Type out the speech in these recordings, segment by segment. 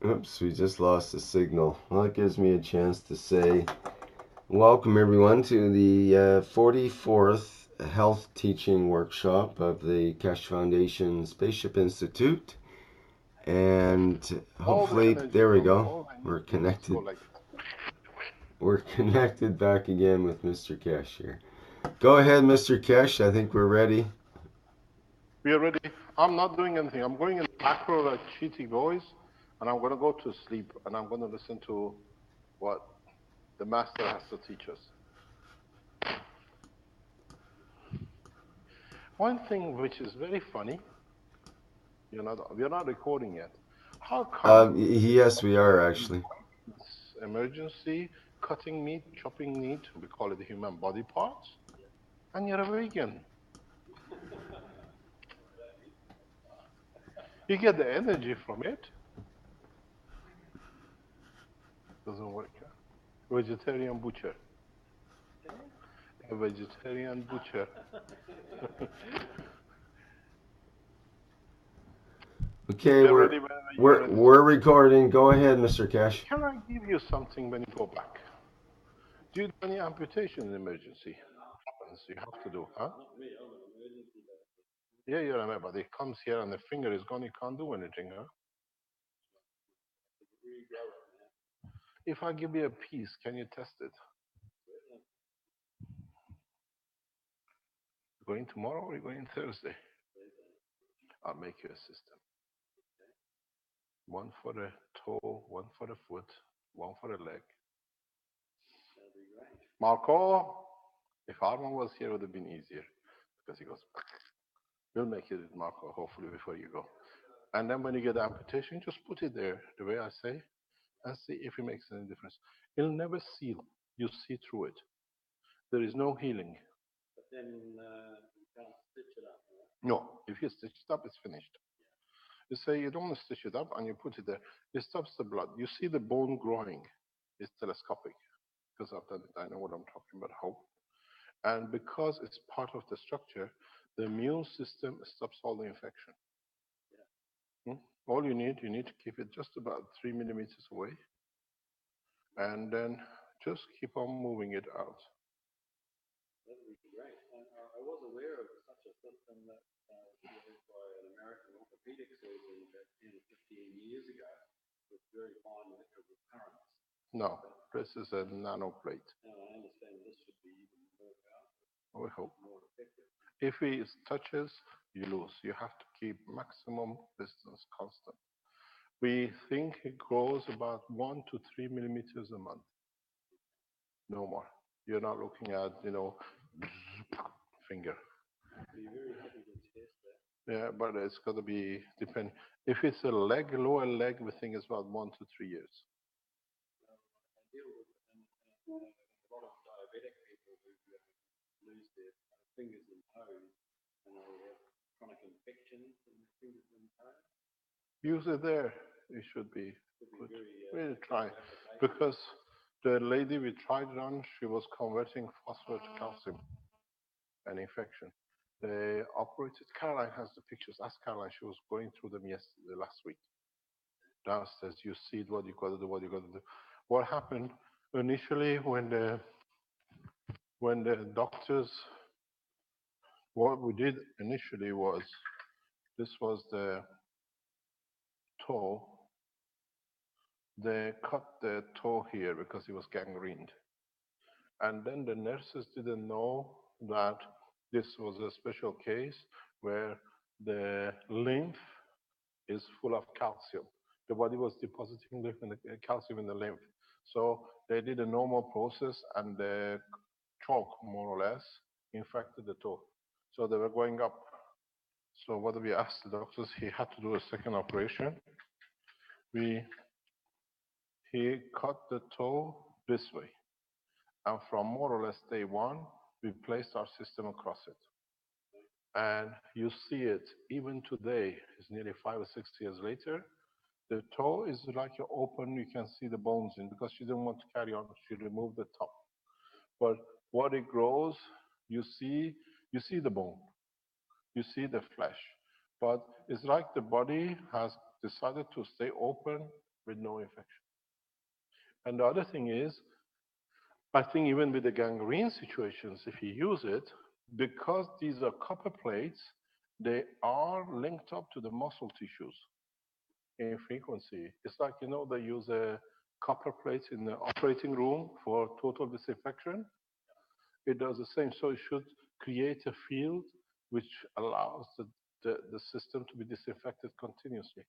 Oops, we just lost the signal. Well, that gives me a chance to say welcome everyone to the 44th Health Teaching Workshop of the Keshe Foundation Spaceship Institute. And All the hopefully, energy there we from go. all I need We're to do is go connected. like this. We're connected back again with Mr. Keshe here. Go ahead, Mr. Keshe. I think we're ready. We are ready. I'm not doing anything. I'm going in macro like cheaty voice, and I'm going to go to sleep, and I'm going to listen to what the master has to teach us. One thing which is very funny, we're not recording yet. How come Yes, we are actually. this emergency cutting meat, chopping meat, we call it the human body parts, and you're a vegan? You get the energy from it. Doesn't work. Huh? Vegetarian butcher. A vegetarian butcher. Okay, We're we're ready whenever you're we're ready. we're recording. Go ahead, Mr. Keshe. Can I give you something when you go back? Do you do any amputation in emergency? Happens, you have to do, huh? Yeah, you remember. It comes here and the finger is gone, you can't do anything, huh? If I give you a piece, can you test it? Going tomorrow or you going Thursday? I'll make you a system. One for the toe, one for the foot, one for the leg. Marco, if Armand was here, it would have been easier because he goes, we'll make it with Marco, hopefully, before you go. And then when you get the amputation, just put it there, the way I say, and see if it makes any difference. It'll never seal. You see through it. There is no healing. But then you can't stitch it up. Right? No, if you stitch it up, it's finished. You say you don't want to stitch it up and you put it there. It stops the blood. You see the bone growing. It's telescopic because I've done it. I know what I'm talking about. How? And because it's part of the structure, the immune system stops all the infection. Hmm? All you need to keep it just about 3 millimeters away, and then just keep on moving it out. That would be great. And I was aware of such a system that was used by an American orthopedic surgeon about 10 or 15 years ago with very fine electrical currents. No, this is a nanoplate. Now I understand this should be even more powerful. We hope. More effective. If it touches, you lose. You have to keep maximum distance constant. We think it grows about 1 to 3 millimeters a month. No more. You're not looking at, finger. Be very happy to test that. Yeah, but it's got to be depending. If it's a leg, lower leg, we think it's about 1 to 3 years. I deal with a lot of diabetic people who lose their fingers and toes, and they have chronic infections in their fingers and toes. Use it there. It should be good. Really try, because the lady we tried it on, she was converting phosphorus to calcium, an infection. They operated. Caroline has the pictures. Ask Caroline. She was going through them yesterday, last week. Downstairs, you see what you got to do. What you got to do. What happened initially when the doctors? What we did initially was this was the toe. They cut the toe here because it was gangrened. And then the nurses didn't know that this was a special case where the lymph is full of calcium. The body was depositing calcium in the lymph. So they did a normal process and the chalk, more or less, infected the toe. So they were going up. So what we asked the doctors, he had to do a second operation. He cut the toe this way. And from more or less day one, we placed our system across it. And you see it even today, it's nearly 5 or 6 years later. The toe is like you open, you can see the bones in because she didn't want to carry on. She removed the top. But what it grows, you see the bone, you see the flesh. But it's like the body has decided to stay open with no infection. And the other thing is, I think even with the gangrene situations, if you use it, because these are copper plates, they are linked up to the muscle tissues in frequency. It's like, they use a copper plates in the operating room for total disinfection. It does the same. So it should create a field which allows the system to be disinfected continuously.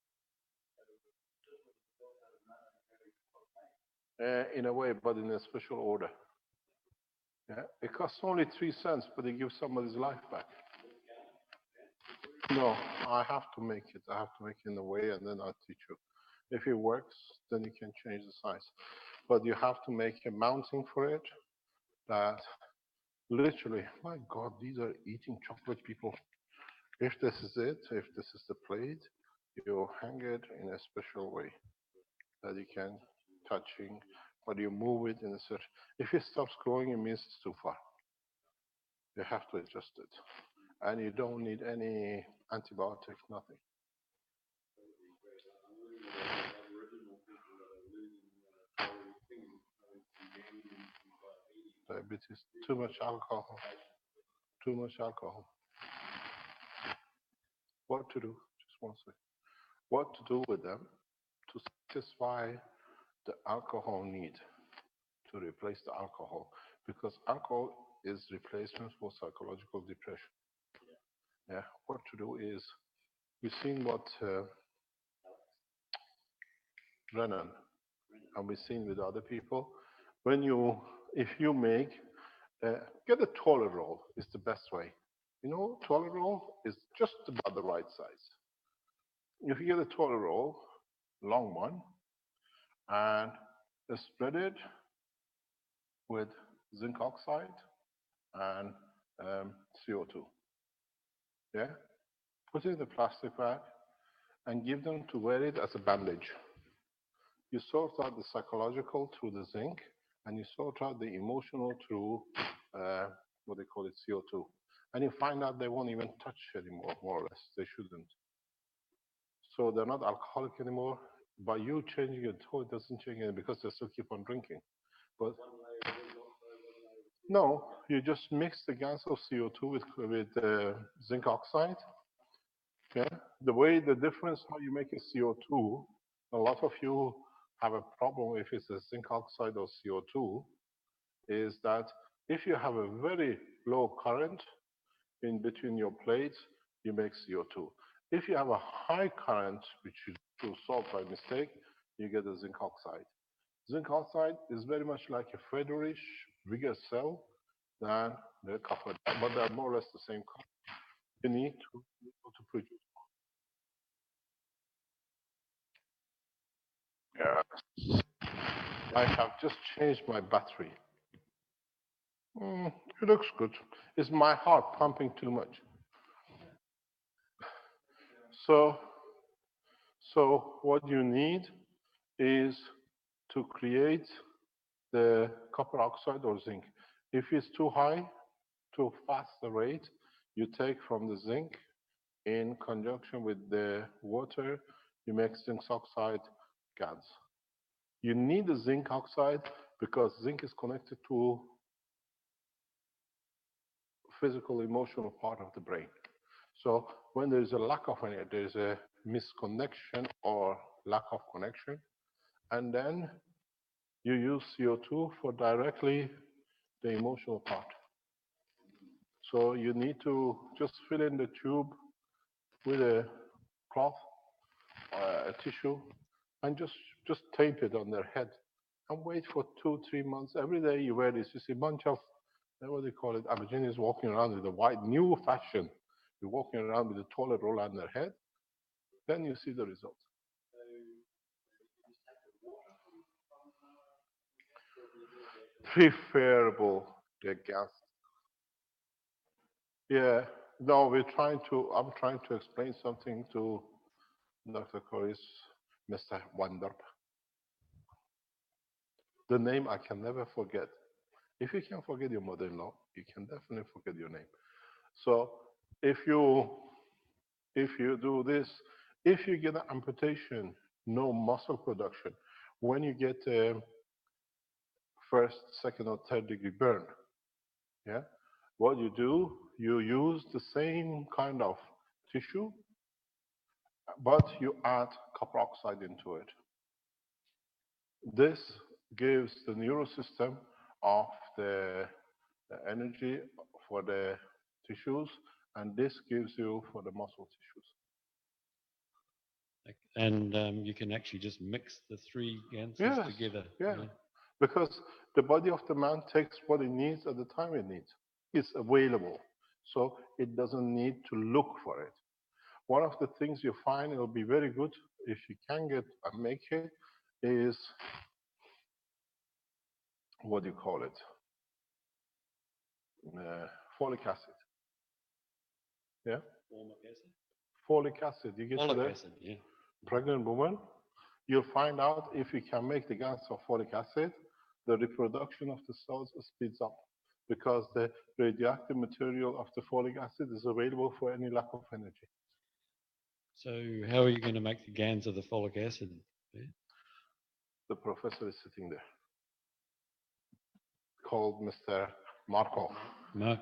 In a way, but in a special order. Yeah, it costs only 3 cents, but it gives somebody's life back. No, I have to make it. I have to make it in a way, and then I'll teach you. If it works, then you can change the size. But you have to make a mounting for it that literally, my God, these are eating chocolate people. If this is it, if this is the plate, you hang it in a special way that you can touching, but you move it in a certain. If it stops growing, it means it's too far. You have to adjust it, and you don't need any antibiotics, nothing. Diabetes, too much alcohol, too much alcohol. What to do? Just one second. What to do with them to satisfy the alcohol need, to replace the alcohol, because alcohol is replacement for psychological depression. Yeah, what to do is, we've seen what Brennan, and we've seen with other people. If you make, get a toilet roll is the best way. Toilet roll is just about the right size. If you get a toilet roll, long one, and spread it with zinc oxide and CO2. Yeah? Put it in the plastic bag and give them to wear it as a bandage. You sort out the psychological through the zinc, and you sort out the emotional through what they call it, CO2. And you find out they won't even touch anymore, more or less. They shouldn't. So they're not alcoholic anymore. By you changing your toy, it doesn't change it because they still keep on drinking. But no, you just mix the gas of CO2 with zinc oxide. Okay? The difference how you make a CO2, a lot of you have a problem if it's a zinc oxide or CO2, is that if you have a very low current in between your plates, you make CO2. If you have a high current, which you solve by mistake, you get a zinc oxide. Zinc oxide is very much like a featherish, bigger cell than the copper, but they're more or less the same color. You need to be able to produce. Yeah. I have just changed my battery. It looks good. Is my heart pumping too much? So, so what you need is to create the copper oxide or zinc. If it's too high, too fast the rate, you take from the zinc in conjunction with the water, you make zinc oxide gas. You need the zinc oxide because zinc is connected to physical, emotional part of the brain. So when there's a lack of it, there's a misconnection or lack of connection, and then you use CO2 for directly the emotional part. So you need to just fill in the tube with a cloth, a tissue, and just tape it on their head and wait for 2, 3 months. Every day you wear this, you see a bunch of, what do you call it, Aborigines walking around with a white, new fashion. You're walking around with a toilet roll on their head, then you see the result. Preferable, the gas. Yeah, no, I'm trying to explain something to Dr. Corey's Mr. Wanderp. The name I can never forget. If you can forget your mother-in-law, you can definitely forget your name. So if you do this, if you get an amputation no muscle production. When you get first, second, or third degree burn, yeah, what you do, you use the same kind of tissue, but you add copper oxide into it. This gives the neural system of the energy for the tissues, and this gives you for the muscle tissues. And you can actually just mix the three ganses Yes, together. yeah. Because the body of the man takes what it needs at the time it needs. It's available. So it doesn't need to look for it. One of the things you find it'll be very good if you can get and make it is what do you call it? Folic acid. Yeah? Folic acid. You get to Folic the acid, yeah. pregnant woman, you'll find out if you can make the gans of folic acid, the reproduction of the cells speeds up because the radioactive material of the folic acid is available for any lack of energy. So how are you going to make the gans of the folic acid? Yeah? The professor is sitting there, called Mr. Markov. Mark?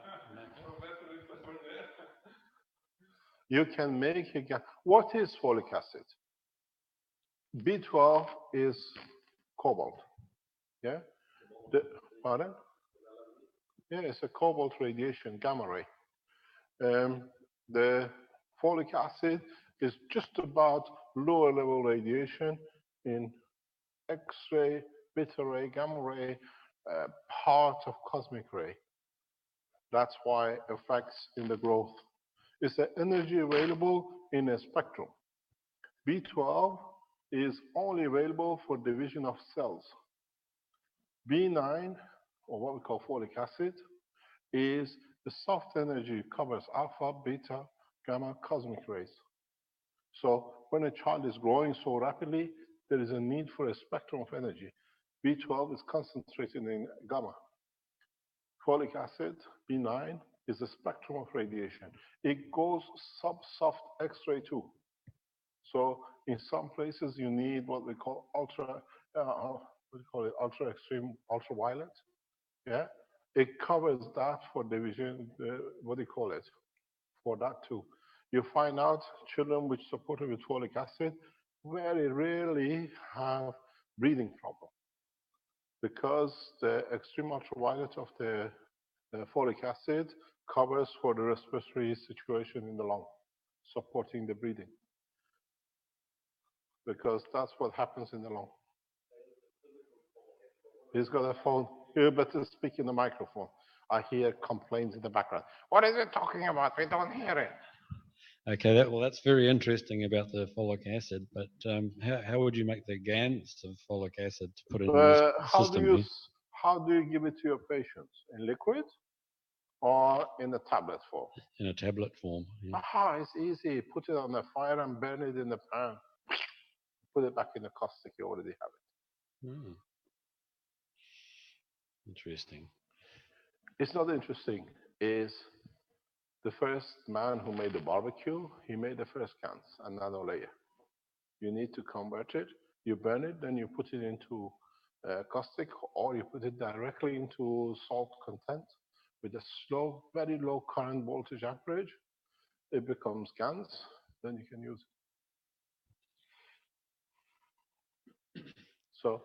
You can make a gas. What is folic acid? B12 is cobalt. Yeah? Pardon? Yeah, it's a cobalt radiation, gamma ray. The folic acid is just about lower level radiation in X-ray, beta ray, gamma ray, part of cosmic ray. That's why it affects in the growth. It's the energy available in a spectrum. B12 is only available for division of cells. B9, or what we call folic acid, is the soft energy, covers alpha, beta, gamma, cosmic rays. So when a child is growing so rapidly, there is a need for a spectrum of energy. B12 is concentrated in gamma. Folic acid, B9, is a spectrum of radiation. It goes sub-soft X-ray too. So in some places you need what we call ultra extreme ultraviolet. Yeah, it covers that for division. What do you call it? For that too. You find out children which supported with folic acid very rarely have breathing problem because the extreme ultraviolet of the folic acid covers for the respiratory situation in the lung, supporting the breathing. Because that's what happens in the lung. He's got a phone. You better speak in the microphone. I hear complaints in the background. What is it talking about? We don't hear it. Okay, that's very interesting about the folic acid, but how would you make the gans of folic acid to put it in the system here? How do you give it to your patients? In liquid or in a tablet form? In a tablet form. Yeah. Aha, it's easy. Put it on the fire and burn it in the pan. Put it back in the caustic. You already have it. Hmm. Interesting. It's not interesting. Is the first man who made the barbecue, he made the first cans and nano layer. You need to convert it. You burn it, then you put it into caustic, or you put it directly into salt content with a slow, very low current voltage amperage. It becomes GaNs, then you can use it. So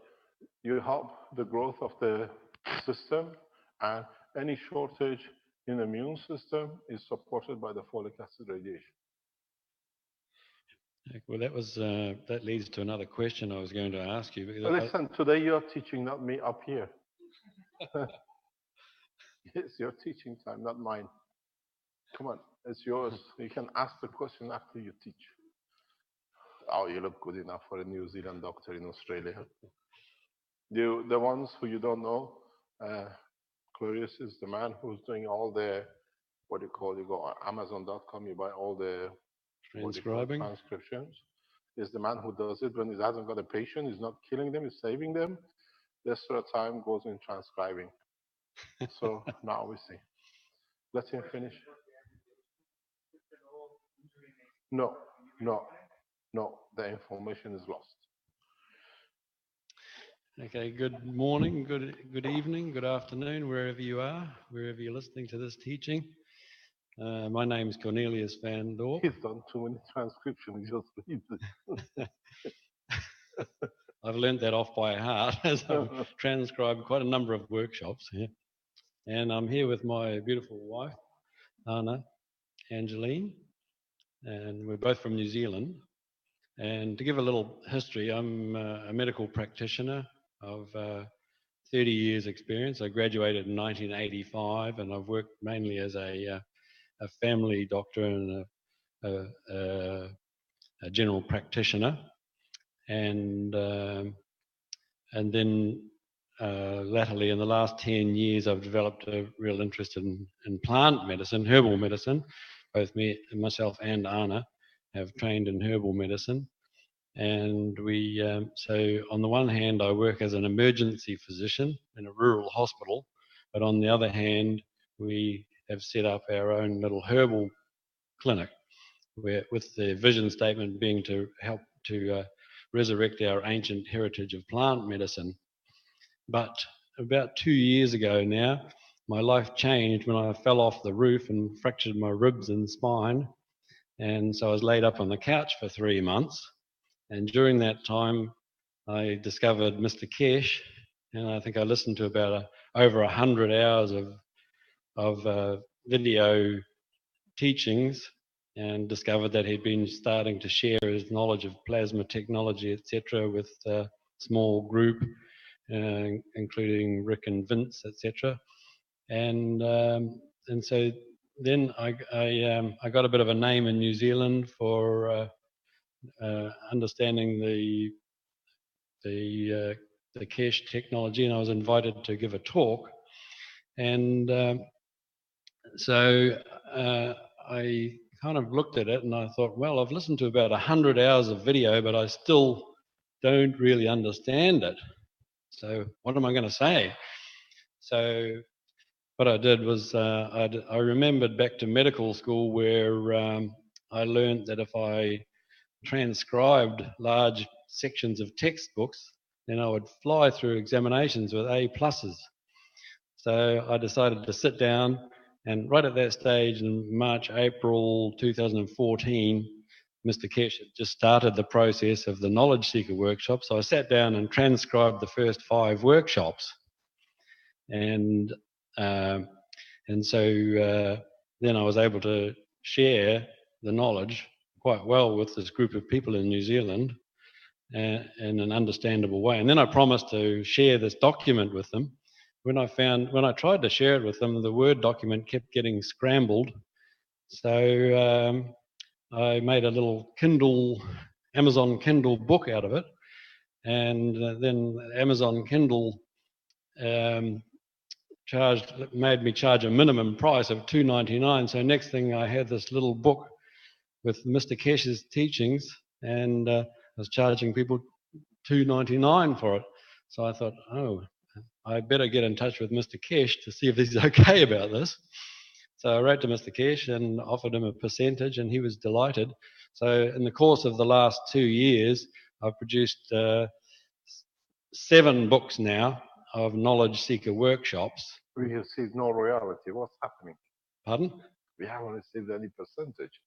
you help the growth of the system, and any shortage in the immune system is supported by the folic acid radiation. Well, that leads to another question I was going to ask you. Listen, today you're teaching, not me up here. It's your teaching time, not mine. Come on, it's yours. You can ask the question after you teach. Oh, you look good enough for a New Zealand doctor in Australia. The ones who you don't know, Clarice is the man who's doing all the, what do you call, you go on Amazon.com, you buy all the transcriptions. Is the man who does it when he hasn't got a patient, he's not killing them, he's saving them. The extra time goes in transcribing. So now we see. Let him finish. No, the information is lost. Okay, good morning, good evening, good afternoon, wherever you are, wherever you're listening to this teaching. My name is Cornelius Van Dorp. He's done too many transcriptions. He just reads it. I've learnt that off by heart as I've transcribed quite a number of workshops here. And I'm here with my beautiful wife, Anna Angeline, and we're both from New Zealand. And to give a little history, I'm a medical practitioner of 30 years experience. I graduated in 1985 and I've worked mainly as a family doctor and a general practitioner. And then latterly in the last 10 years, I've developed a real interest in plant medicine, herbal medicine. Both myself and Anna have trained in herbal medicine. And so on the one hand, I work as an emergency physician in a rural hospital, but on the other hand, we have set up our own little herbal clinic, where, with the vision statement being to help to resurrect our ancient heritage of plant medicine. But about 2 years ago now, my life changed when I fell off the roof and fractured my ribs and spine. And so I was laid up on the couch for 3 months. And during that time, I discovered Mr. Kesh, and I think I listened to about over 100 hours of video teachings, and discovered that he'd been starting to share his knowledge of plasma technology, etc., with a small group, including Rick and Vince, etc. And so then I got a bit of a name in New Zealand for understanding the Kesh technology, and I was invited to give a talk. And so I kind of looked at it and I thought, well, I've listened to about 100 hours of video, but I still don't really understand it. So what am I going to say? So what I did was I remembered back to medical school where I learned that if I transcribed large sections of textbooks, then I would fly through examinations with A+. So I decided to sit down, and right at that stage in March, April 2014, Mr. Kesh had just started the process of the Knowledge Seeker workshop. So I sat down and transcribed the first 5 workshops. And so then I was able to share the knowledge quite well with this group of people in New Zealand in an understandable way. And then I promised to share this document with them. When I tried to share it with them, the Word document kept getting scrambled. So I made a little Amazon Kindle book out of it. And then Amazon Kindle made me charge a minimum price of $2.99. So next thing I had this little book with Mr. Kesh's teachings, and I was charging people $2.99 for it. So I thought, oh, I better get in touch with Mr. Kesh to see if he's okay about this. So I wrote to Mr. Kesh and offered him a percentage, and he was delighted. So in the course of the last 2 years, I've produced 7 books now of Knowledge Seeker workshops. We received no royalty. What's happening? Pardon? We haven't received any percentage.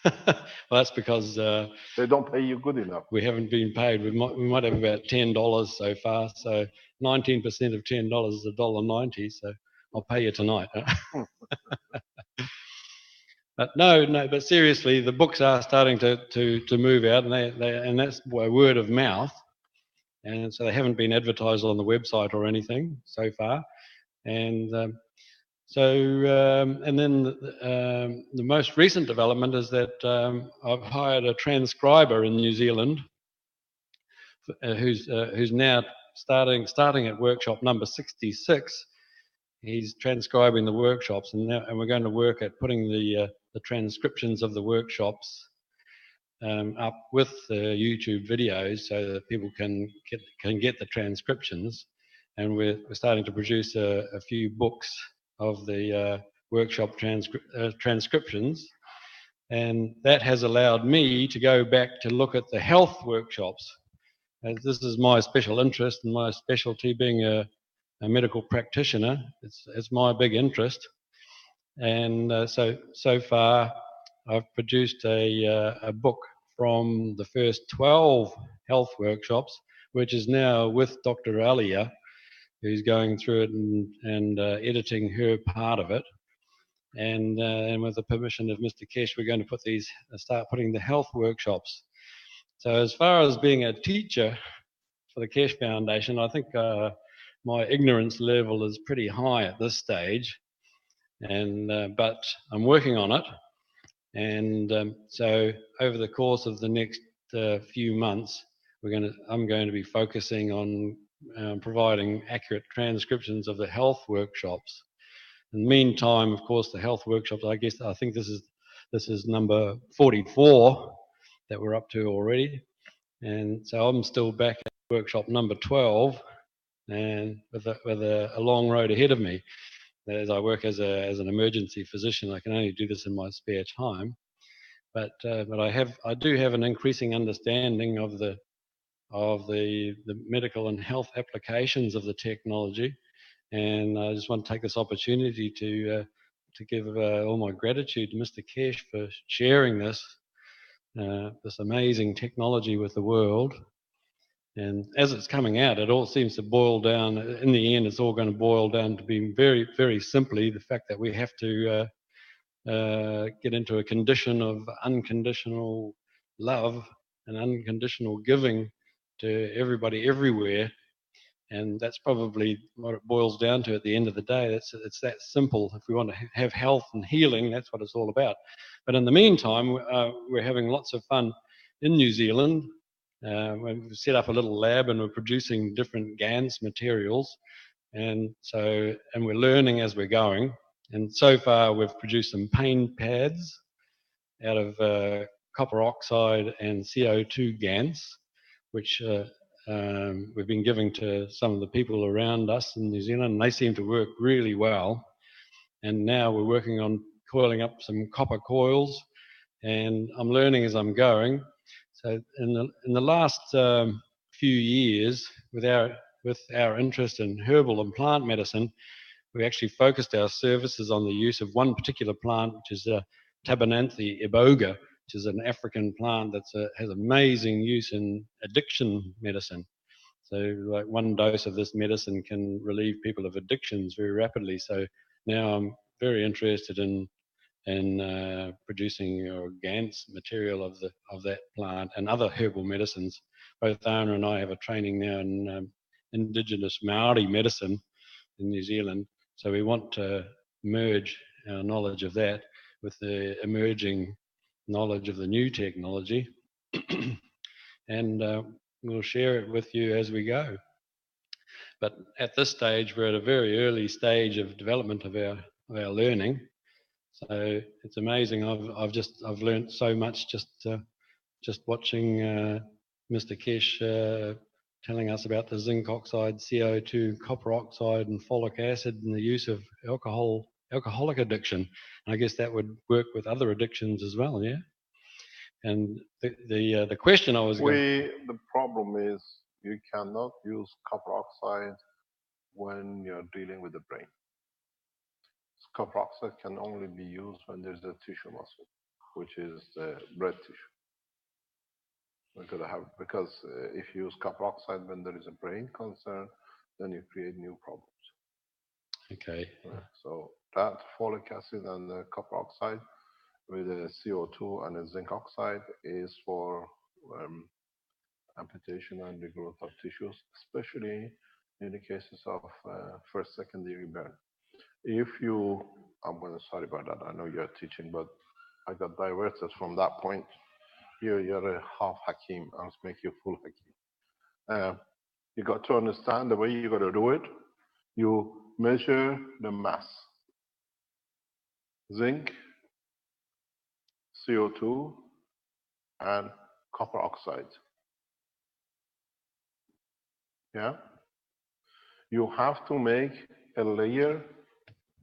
Well, that's because they don't pay you good enough. We haven't been paid. We might have about $10 so far. So 19% of $10 is $1.90. So I'll pay you tonight. But but seriously, the books are starting to move out, and that's by word of mouth. And so they haven't been advertised on the website or anything so far. And and then the most recent development is that I've hired a transcriber in New Zealand who's now starting at workshop number 66. He's transcribing the workshops, and we're going to work at putting the transcriptions of the workshops up with the YouTube videos so that people can get the transcriptions. And we're starting to produce a few books of the workshop transcriptions, and that has allowed me to go back to look at the health workshops, as this is my special interest and my specialty, being a medical practitioner. It's my big interest, and so far I've produced a book from the first 12 health workshops, which is now with Dr. Alia, who's going through it and editing her part of it. And with the permission of Mr. Kesh, we're going to start putting the health workshops. So as far as being a teacher for the Kesh Foundation, I think my ignorance level is pretty high at this stage, but I'm working on it. And so over the course of the next few months, I'm going to be focusing on providing accurate transcriptions of the health workshops. In the meantime, of course, the health workshops, I think this is number 44 that we're up to already. And so I'm still back at workshop number 12, and with a long road ahead of me. As I work as an emergency physician, I can only do this in my spare time. But I do have an increasing understanding of the medical and health applications of the technology, and I just want to take this opportunity to give all my gratitude to Mr. Kesh for sharing this amazing technology with the world. And as it's coming out, it all seems to boil down. In the end, it's all going to boil down to being very, very simply the fact that we have to get into a condition of unconditional love and unconditional giving to everybody everywhere. And that's probably what it boils down to at the end of the day. It's that simple. If we want to have health and healing, that's what it's all about. But in the meantime, we're having lots of fun in New Zealand. We've set up a little lab and we're producing different GANs materials. And we're learning as we're going. And so far, we've produced some pain pads out of copper oxide and CO2 GANs, which we've been giving to some of the people around us in New Zealand, and they seem to work really well. And now we're working on coiling up some copper coils, and I'm learning as I'm going. So in the last few years, with our interest in herbal and plant medicine, we actually focused our services on the use of one particular plant, which is Tabernanthe iboga, which is an African plant that has amazing use in addiction medicine. So like one dose of this medicine can relieve people of addictions very rapidly. So now I'm very interested in producing organic material of that plant and other herbal medicines. Both Anna and I have a training now in indigenous Maori medicine in New Zealand. So we want to merge our knowledge of that with the emerging knowledge of the new technology, and we'll share it with you as we go. But at this stage, we're at a very early stage of development of our learning. So it's amazing. I've learned so much just watching Mr. Kesh telling us about the zinc oxide, CO2, copper oxide, and folic acid, and the use of alcoholic addiction. And I guess that would work with other addictions as well, yeah. And the question I was the problem is you cannot use copper oxide when you're dealing with the brain. Copper oxide can only be used when there's a tissue muscle, which is the bread tissue. Because if you use copper oxide when there is a brain concern, then you create new problems. Okay. So that folic acid and the copper oxide with the CO2 and the zinc oxide is for amputation and regrowth of tissues, especially in the cases of first, second-degree burn. Sorry about that. I know you're teaching, but I got diverted from that point. You're a half Hakim. I'll make you full Hakim. You got to understand the way you got to do it. You measure the mass. Zinc, CO2, and copper oxide. Yeah? You have to make a layer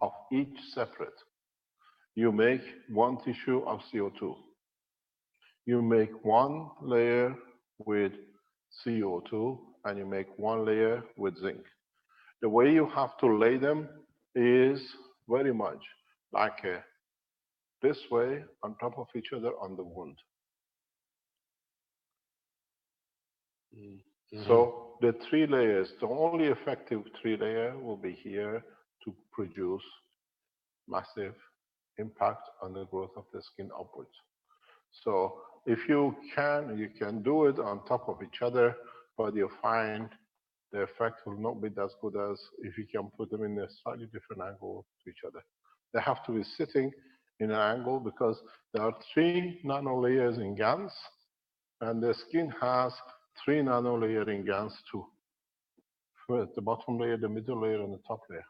of each separate. You make one tissue of CO2. You make one layer with CO2, and you make one layer with zinc. The way you have to lay them is very much like this way on top of each other on the wound. So the three layers, the only effective three layer will be here to produce massive impact on the growth of the skin upwards. So if you can do it on top of each other, but you find the effect will not be as good as if you can put them in a slightly different angle to each other. They have to be sitting in an angle because there are 3 nanolayers in GANs, and the skin has 3 nanolayers in GANs too. First, the bottom layer, the middle layer, and the top layer.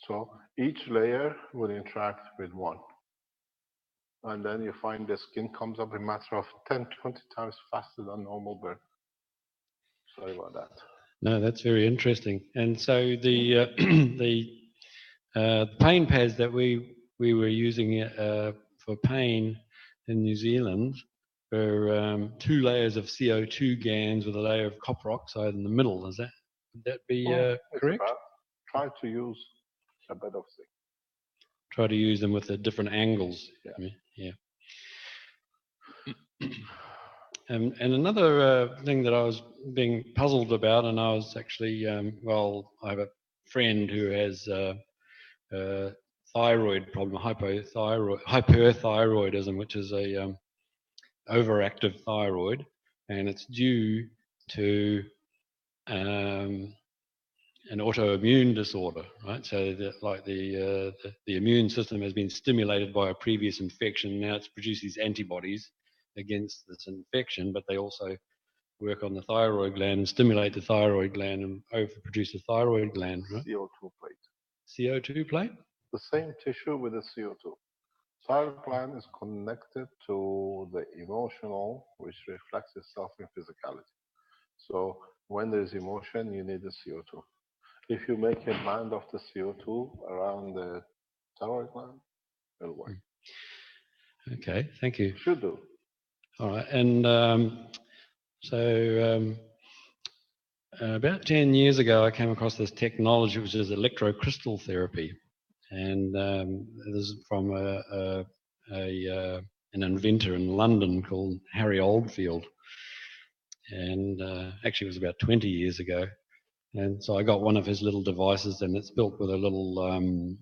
So each layer will interact with one. And then you find the skin comes up a matter of 10, 20 times faster than normal burn. Sorry about that. No, that's very interesting. And so the the pain pads that we were using for pain in New Zealand were 2 layers of CO2 GANs with a layer of copper oxide in the middle. Would that be correct? Try to use a bed of zinc. Try to use them with the different angles. Yeah. And another thing that I was being puzzled about, and I was actually, I have a friend who has thyroid problem, hyperthyroidism, which is a overactive thyroid, and it's due to an autoimmune disorder, right? So the immune system has been stimulated by a previous infection. Now it's produced these antibodies against this infection, but they also work on the thyroid gland and stimulate the thyroid gland and overproduce the thyroid gland, right? CO2 plate. CO2 plate? The same tissue with the CO2. Thyroid gland is connected to the emotional, which reflects itself in physicality. So when there's emotion, you need the CO2. If you make a band of the CO2 around the thyroid gland, it'll work. Okay, thank you. Should do. All right, and about 10 years ago, I came across this technology, which is electrocrystal therapy, and this is from an inventor in London called Harry Oldfield, and actually it was about 20 years ago. And so I got one of his little devices, and it's built with a little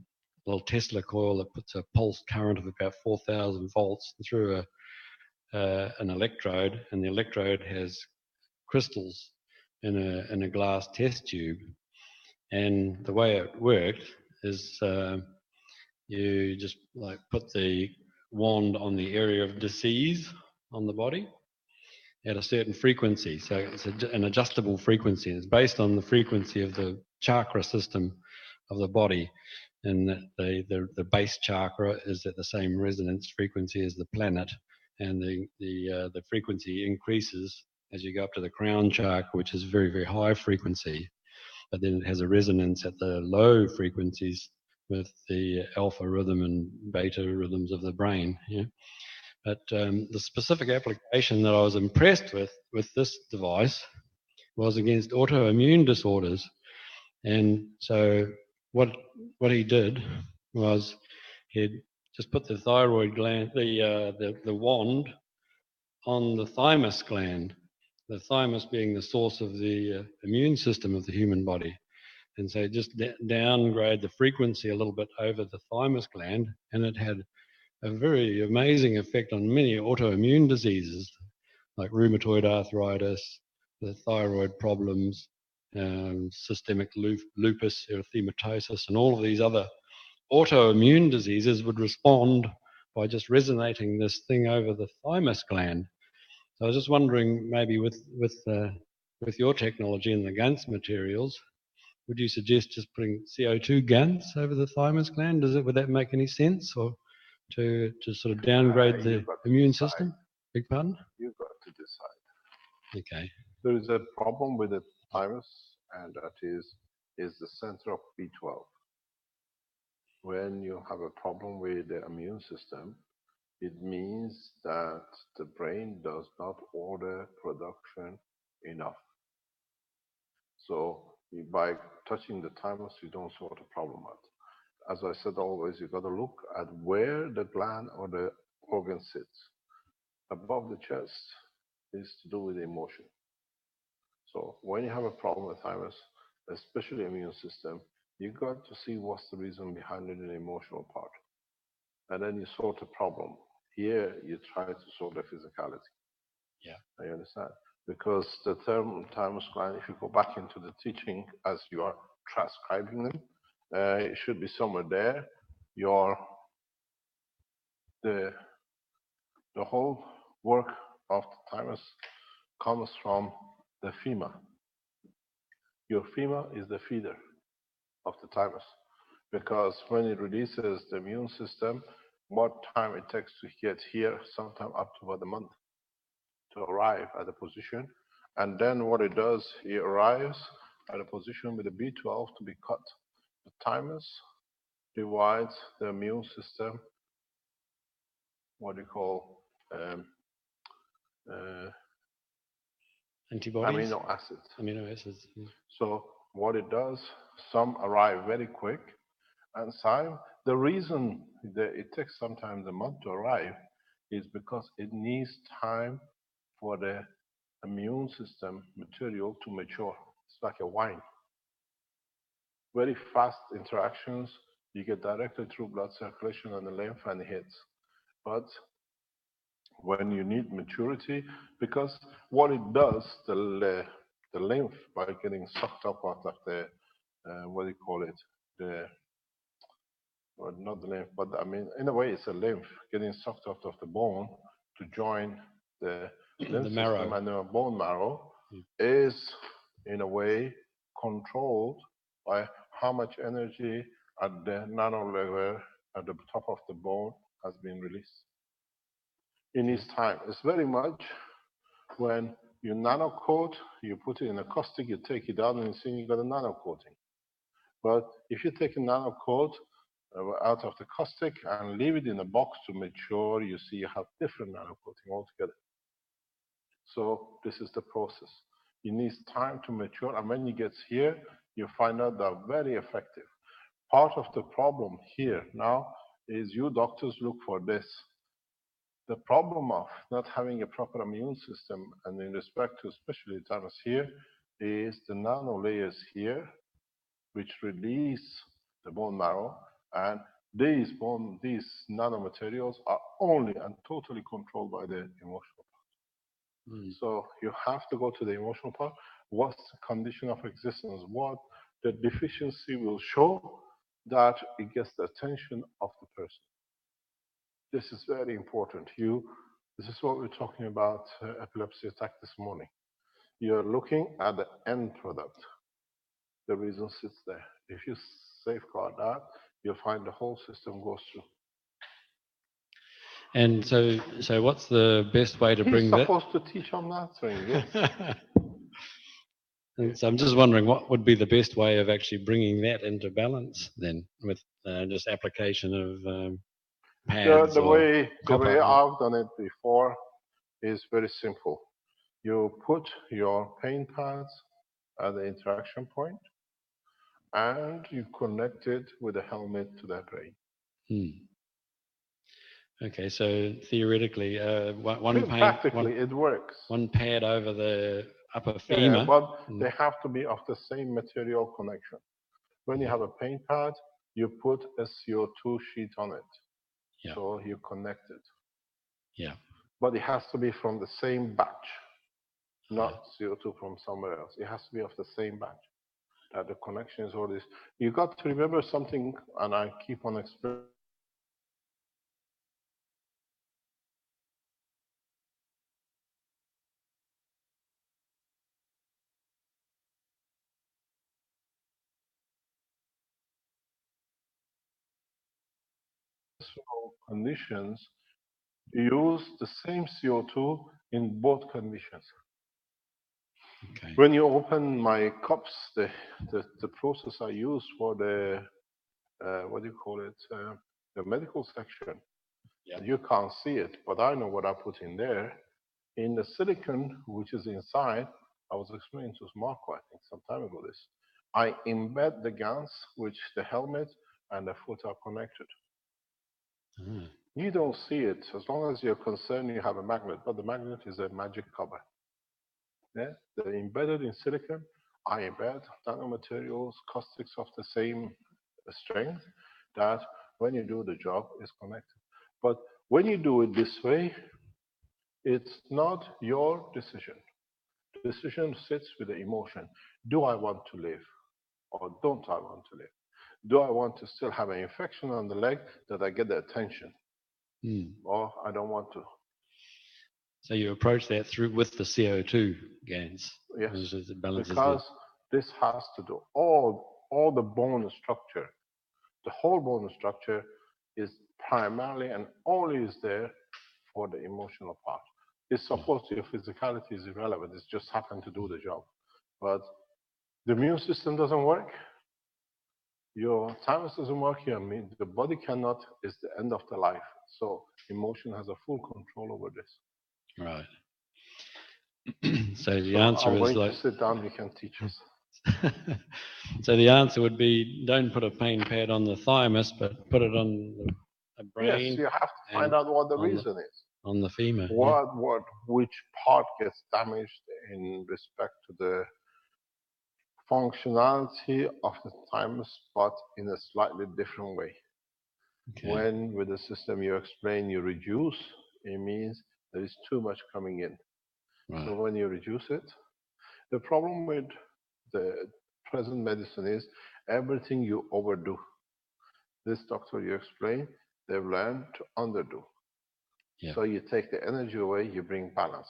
Tesla coil that puts a pulse current of about 4,000 volts through an electrode, and the electrode has crystals in a glass test tube. And the way it worked is you just like put the wand on the area of disease on the body at a certain frequency. So it's an adjustable frequency. It's based on the frequency of the chakra system of the body, and the base chakra is at the same resonance frequency as the planet, and the frequency increases as you go up to the crown chakra, which is very, very high frequency, but then it has a resonance at the low frequencies with the alpha rhythm and beta rhythms of the brain. Yeah? But the specific application that I was impressed with this device was against autoimmune disorders. And so what he did was he'd just put the thyroid gland, the wand on the thymus gland, the thymus being the source of the immune system of the human body. And so just downgrade the frequency a little bit over the thymus gland, and it had a very amazing effect on many autoimmune diseases like rheumatoid arthritis, the thyroid problems, systemic lupus erythematosus, and all of these other autoimmune diseases would respond by just resonating this thing over the thymus gland. So I was just wondering, maybe with your technology and the GANS materials, would you suggest just putting CO2 GANS over the thymus gland? Would that make any sense, or to sort of downgrade the immune system? Big pardon? You've got to decide. Okay. There is a problem with the thymus, and that is the center of B12. When you have a problem with the immune system, it means that the brain does not order production enough. So by touching the thymus, you don't sort the problem out. As I said, always you got to look at where the gland or the organ sits. Above the chest is to do with emotion. So when you have a problem with thymus, especially immune system, you got to see what's the reason behind it in the emotional part. And then you sort the problem. Here you try to sort the physicality. Yeah. I understand. Because the term thymus gland, if you go back into the teaching as you are transcribing them, it should be somewhere there. The whole work of the thymus comes from the femur. Your femur is the feeder of the thymus, because when it releases the immune system, what time it takes to get here, sometime up to about a month to arrive at a position. And then what it does, it arrives at a position with the B12 to be cut. The thymus divides the immune system, what do you call, Antibodies? amino acids. Amino acids. Yeah. So what it does, some arrive very quick, and some, the reason that it takes sometimes a month to arrive is because it needs time for the immune system material to mature. It's like a wine. Very fast interactions, you get directly through blood circulation and the lymph and it hits. But when you need maturity, because what it does, the lymph, by getting sucked up out of the, what do you call it, or not the lymph, but I mean, in a way, it's a lymph getting sucked out of the bone to join the lymph The marrow. system and the bone marrow is, in a way, controlled by how much energy at the nano level at the top of the bone has been released. It needs time. It's very much when you nano coat, you put it in a caustic, you take it out, and you see you got a nano coating. But if you take a nano coat out of the caustic and leave it in a box to mature, you see you have different nano coating altogether. So this is the process. It needs time to mature, and when it gets here, you find out they're very effective. Part of the problem here now is you doctors look for this. The problem of not having a proper immune system, and in respect to especially thymus here, is the nano layers here, which release the bone marrow, and these nanomaterials are only and totally controlled by the emotional part. So you have to go to the emotional part. What's the condition of existence? What the deficiency will show that it gets the attention of the person. This is very important. This is what we're talking about epilepsy attack this morning. You're looking at the end product. The reason sits there. If you safeguard that, you'll find the whole system goes through. And so what's the best way to bring that? He's supposed to teach, I'm answering, yes. And so I'm just wondering what would be the best way of actually bringing that into balance then, with just application of pads The or way copper. I've done it before is very simple. You put your pain pads at the interaction point, and you connect it with a helmet to the brain. Okay, so theoretically, one practically it works. One pad over the upper femur. Yeah, but they have to be of the same material connection. When you have a pain pad, you put a CO2 sheet on it. Yeah. So you connect it. Yeah. But it has to be from the same batch, not CO2 from somewhere else. It has to be of the same batch. That the connection is all this. You got to remember something, and I keep on explaining. Conditions, use the same CO2 in both conditions. Okay. When you open my cups, the process I use for the what do you call it, the medical section, you can't see it, but I know what I put in there. In the silicon, which is inside, I was explaining to Marco, I think, some time ago this. I embed the guns, which the helmet and the foot are connected. You don't see it. As long as you're concerned, you have a magnet, but the magnet is a magic cover. Yeah? They're embedded in silicon. I embed nanomaterials, caustics of the same strength, that when you do the job, it's connected. But when you do it this way, it's not your decision. The decision sits with the emotion. Do I want to live or don't I want to live? Do I want to still have an infection on the leg that I get the attention? Or I don't want to. So you approach that through with the CO2 GANs. Yes, It balances because this has to do all the bone structure. The whole bone structure is primarily and only is there for the emotional part. It's supposed to, your physicality is irrelevant. It's just happened to do the job. But the immune system doesn't work. Your thymus doesn't work here. The body cannot, it's the end of the life. So emotion has a full control over this. Right. So the answer I'm is going like, to sit down, you can teach us. So the answer would be, don't put a pain pad on the thymus, but put it on the brain. Yes, you have to find out what the reason is. On the femur. Which part gets damaged in respect to the functionality of the thymus, but in a slightly different way. Okay. When with the system you explain you reduce, it means there is too much coming in. Right. So when you reduce it, the problem with the present medicine is everything you overdo. This doctor you explain, they've learned to underdo. Yeah. So you take the energy away, you bring balance.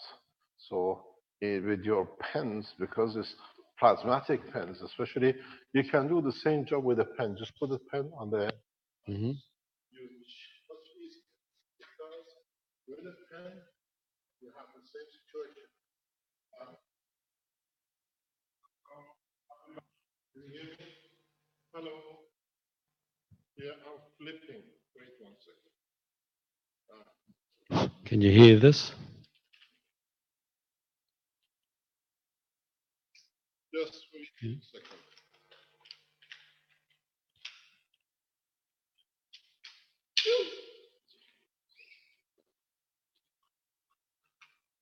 So with your pens, because it's plasmatic pens especially, you can do the same job with a pen. Just put a pen on the end. Mm-hmm. Because with a pen, you have the same situation. Can you hear me? Hello? Yeah, I'm flipping. Wait 1 second. Can you hear this? Just wait 1 second.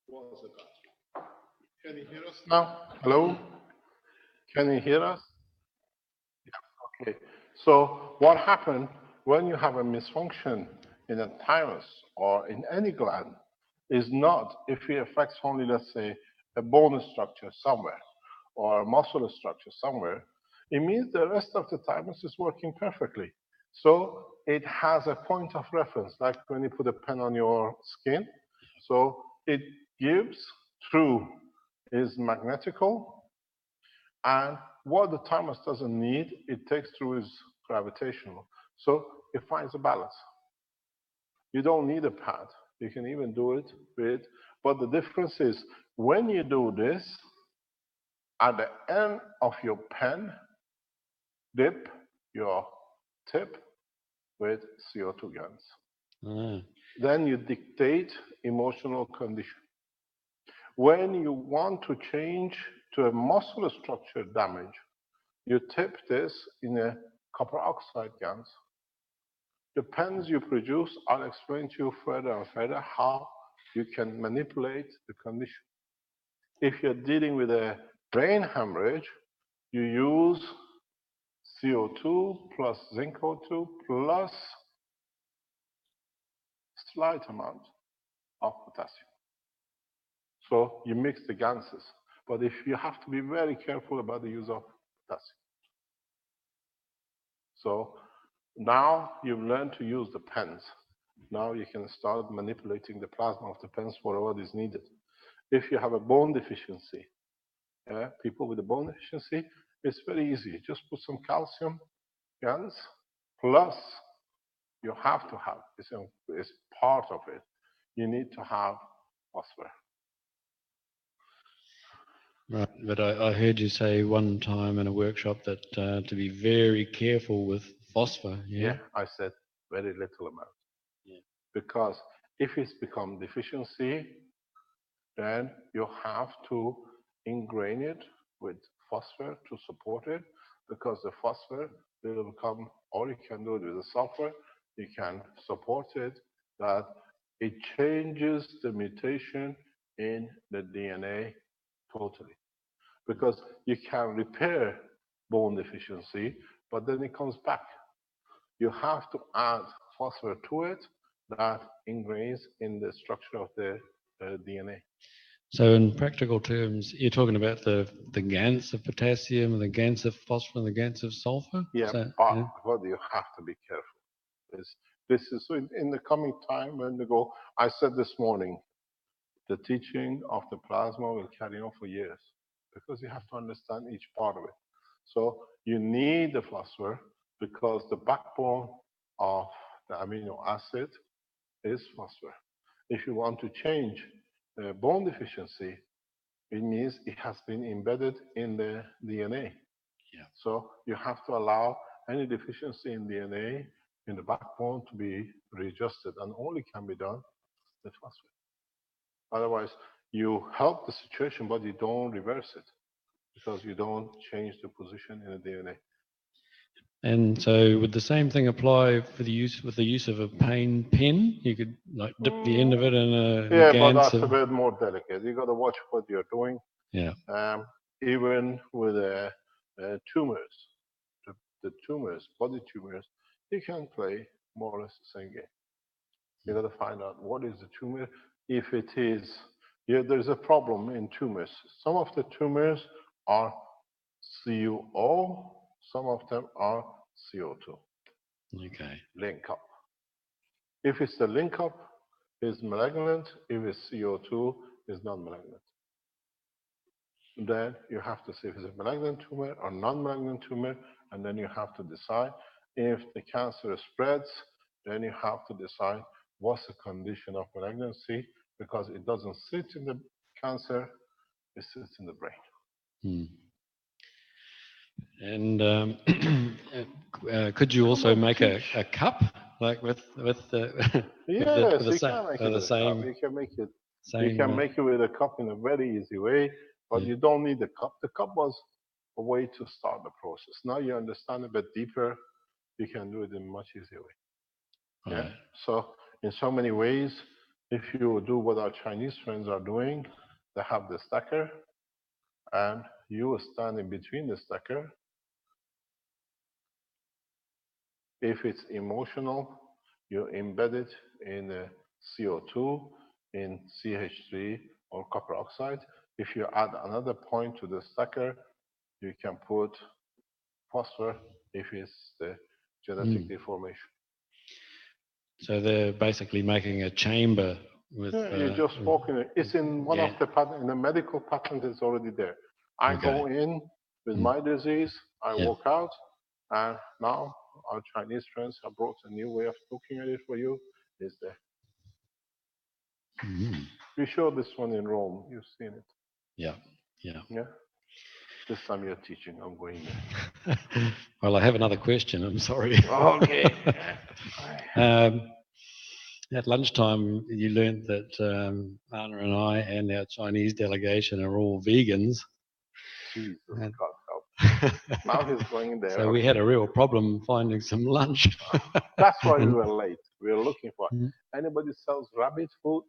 What was it? Can you hear us now? Hello? Can you hear us? Yeah. Okay. So what happened when you have a misfunction in a thymus or in any gland is not if it affects only, let's say, a bone structure somewhere or a muscular structure somewhere. It means the rest of the thymus is working perfectly. So it has a point of reference, like when you put a pen on your skin. So it gives through is magnetical, and what the thymus doesn't need, it takes through is gravitational. So it finds a balance. You don't need a pad. You can even do it with, but the difference is when you do this, at the end of your pen, dip your tip with CO2 gans. Then you dictate emotional condition. When you want to change to a muscular structure damage, you tip this in a copper oxide gans. The pens you produce, I'll explain to you further and further how you can manipulate the condition. If you're dealing with a brain hemorrhage, you use CO2 plus zinc O2 plus slight amount of potassium. So you mix the ganses. But if you have to be very careful about the use of potassium. So now you've learned to use the pens. Now you can start manipulating the plasma of the pens for what is needed. If you have a bone deficiency, people with a bone deficiency, it's very easy. Just put some calcium gans, plus you have to have, it's part of it, you need to have phosphor. Right, but I heard you say one time in a workshop that to be very careful with phosphor. Yeah, I said very little amount. Yeah. Because if it's become deficiency, then you have to ingrain it with phosphor to support it, because the phosphor will become, or you can do it with the sulfur, you can support it, that it changes the mutation in the DNA totally. Because you can repair bone deficiency, but then it comes back. You have to add phosphor to it that ingrains in the structure of the DNA. So in practical terms, you're talking about the GANs of potassium and the GANs of phosphorus and the GANs of sulfur? Yeah, So, but yeah. what you have to be careful is this is so in the coming time when they go. I said this morning, the teaching of the plasma will carry on for years because you have to understand each part of it. So you need the phosphor because the backbone of the amino acid is phosphor. If you want to change bone deficiency, it means it has been embedded in the DNA. Yeah. So you have to allow any deficiency in DNA in the backbone to be readjusted, and only can be done with phosphate. Otherwise, you help the situation, but you don't reverse it because you don't change the position in the DNA. And so would the same thing apply for the use of a pain pen? You could like dip the end of it in a Yeah, but GANs. that's a bit more delicate. You got to watch what you're doing. Yeah. Even with tumors, the tumors, body tumors, you can play more or less the same game. You got to find out what is the tumor. If it is, yeah, there's a problem in tumors. Some of the tumors are CO, some of them are CO2. Okay. Link up. If it's the link up, it's malignant. If it's CO2, it's non-malignant. Then you have to see if it's a malignant tumor or non-malignant tumor, and then you have to decide if the cancer spreads. Then you have to decide what's the condition of malignancy, because it doesn't sit in the cancer, it sits in the brain. Hmm. And could you also make a cup like with the Yes, with you can make it with a cup. You can make it. You can make it with a cup in a very easy way, but you don't need the cup. The cup was a way to start the process. Now you understand a bit deeper, you can do it in a much easier way. Right. Yeah. So in so many ways, if you do what our Chinese friends are doing, they have the stacker, and you will stand in between the stacker. If it's emotional, you embed it in CO2, in CH3 or copper oxide. If you add another point to the stacker, you can put phosphor if it's the genetic deformation. So they're basically making a chamber with. You're just spoken. It's in one of the patent. In the medical patent, it's already there. I go in with my disease, I walk out, and now our Chinese friends have brought a new way of looking at it for you. Is there? We showed this one in Rome. You've seen it. Yeah. This time you're teaching. I'm going there. Well, I have another question. I'm sorry. Okay. At lunchtime, you learned that Anna and I and our Chinese delegation are all vegans. Jesus, God help. Now he's going there. So we had a real problem finding some lunch. That's why we were late. We were looking for anybody sells rabbit food.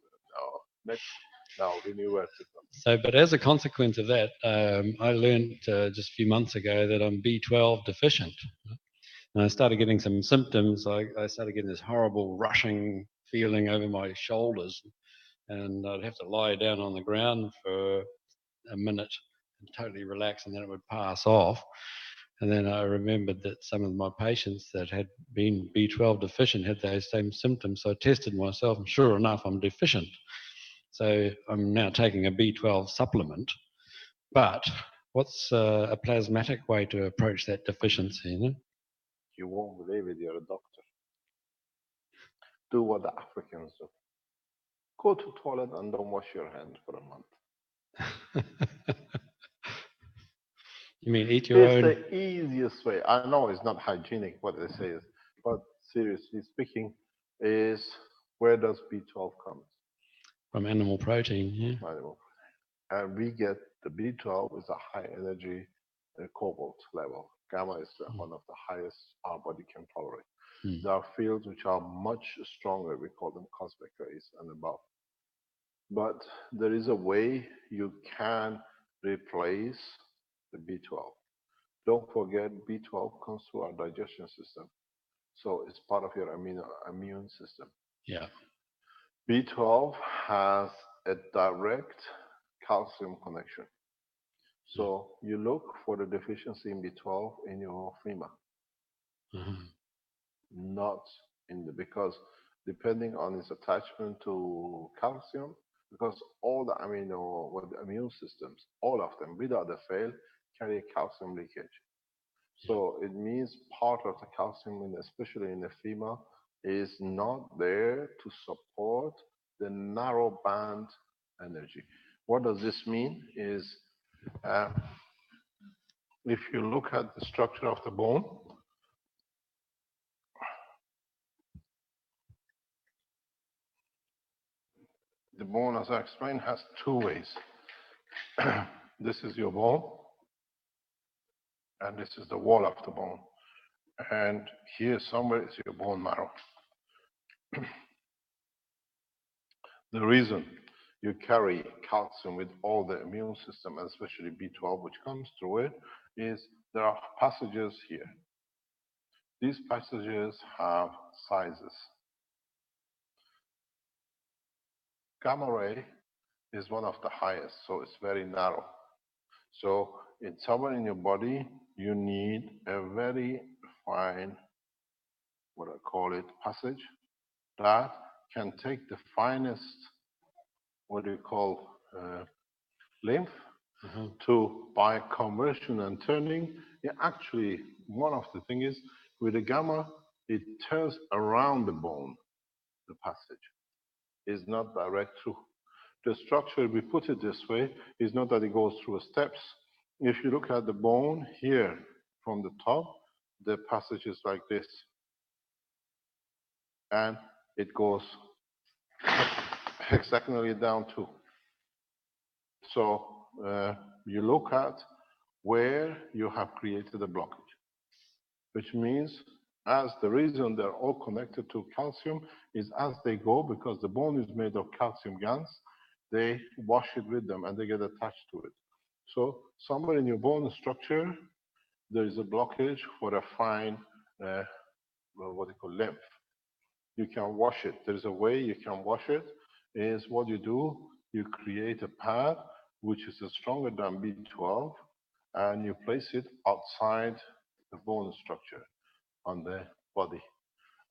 No, we knew where to go. So, but as a consequence of that, I learned just a few months ago that I'm B12 deficient. And I started getting some symptoms. I started getting this horrible rushing feeling over my shoulders, and I'd have to lie down on the ground for a minute and totally relax, and then it would pass off. And then I remembered that some of my patients that had been B12 deficient had those same symptoms. So I tested myself, and sure enough, I'm deficient. So I'm now taking a B12 supplement. But what's a plasmatic way to approach that deficiency? You know? You won't believe it, you're a doctor. Do what the Africans do. Go to toilet and don't wash your hands for a month. You mean eat your own? It's the easiest way. I know it's not hygienic what they say, but seriously speaking, is where does B12 come? From animal protein, yeah. Animal protein. And we get the B12 is a high energy cobalt level. Gamma is one of the highest our body can tolerate. There are fields which are much stronger. We call them cosmic rays and above. But there is a way you can replace the B12. Don't forget, B12 comes through our digestion system. So it's part of your immune system. Yeah. B12 has a direct calcium connection. So you look for the deficiency in B12 in your femur, not in the, because depending on its attachment to calcium, because all the immune systems, all of them, without a fail, carry calcium leakage. So it means part of the calcium, especially in the femur, is not there to support the narrow band energy. What does this mean? Is if you look at the structure of the bone, the bone, as I explained, has two ways. This is your bone, and this is the wall of the bone. And here somewhere is your bone marrow. The reason you carry calcium with all the immune system, and especially B12, which comes through it, is there are passages here. These passages have sizes. Gamma ray is one of the highest, so it's very narrow. So somewhere in your body, you need a very fine, what I call it, passage that can take the finest, what do you call, lymph to, by conversion and turning. Actually, one of the things is with the gamma, it turns around the bone, the passage. It's not direct through. The structure, we put it this way, is not that it goes through steps. If you look at the bone here from the top, the passage is like this. And it goes hexagonally down too. So you look at where you have created a blockage, which means as the reason they're all connected to calcium is as they go, because the bone is made of calcium gans, they wash it with them and they get attached to it. So somewhere in your bone structure, there is a blockage for a fine, what they call lymph. You can wash it. There's a way you can wash it, is what you do, you create a pad which is stronger than B12, and you place it outside the bone structure on the body.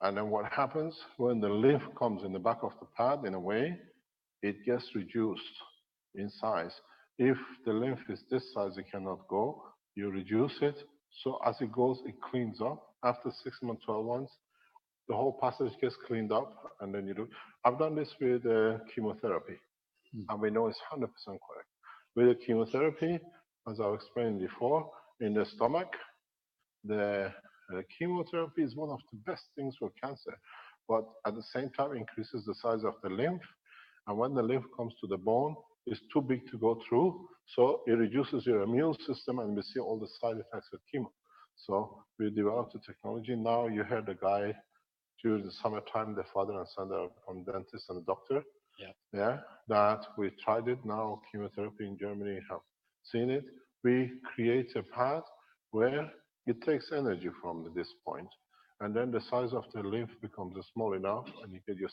And then what happens when the lymph comes in the back of the pad, in a way, it gets reduced in size. If the lymph is this size, it cannot go, you reduce it. So as it goes, it cleans up. After 6 months, 12 months, the whole passage gets cleaned up, and then you do. I've done this with chemotherapy, and we know it's 100% correct. With the chemotherapy, as I explained before, in the stomach, the chemotherapy is one of the best things for cancer, but at the same time increases the size of the lymph, and when the lymph comes to the bone, it's too big to go through, so it reduces your immune system, and we see all the side effects of chemo. So we developed the technology. Now you heard the guy during the summertime, the father and son are from dentist and doctor. Yeah, that we tried it. Now chemotherapy in Germany have seen it. We create a path where it takes energy from this point, and then the size of the lymph becomes small enough, and you get your.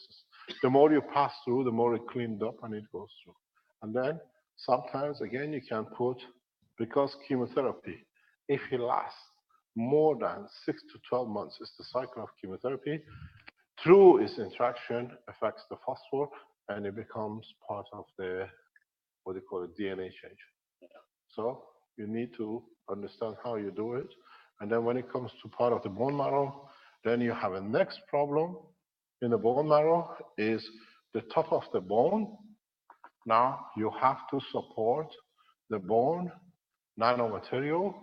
The more you pass through, the more it cleaned up, and it goes through. And then sometimes again you can put, because chemotherapy, if it lasts more than 6 to 12 months, is the cycle of chemotherapy. Through its interaction affects the phosphor, and it becomes part of the, what they call it, DNA change. So you need to understand how you do it. And then when it comes to part of the bone marrow, then you have a next problem in the bone marrow is the top of the bone. Now you have to support the bone nanomaterial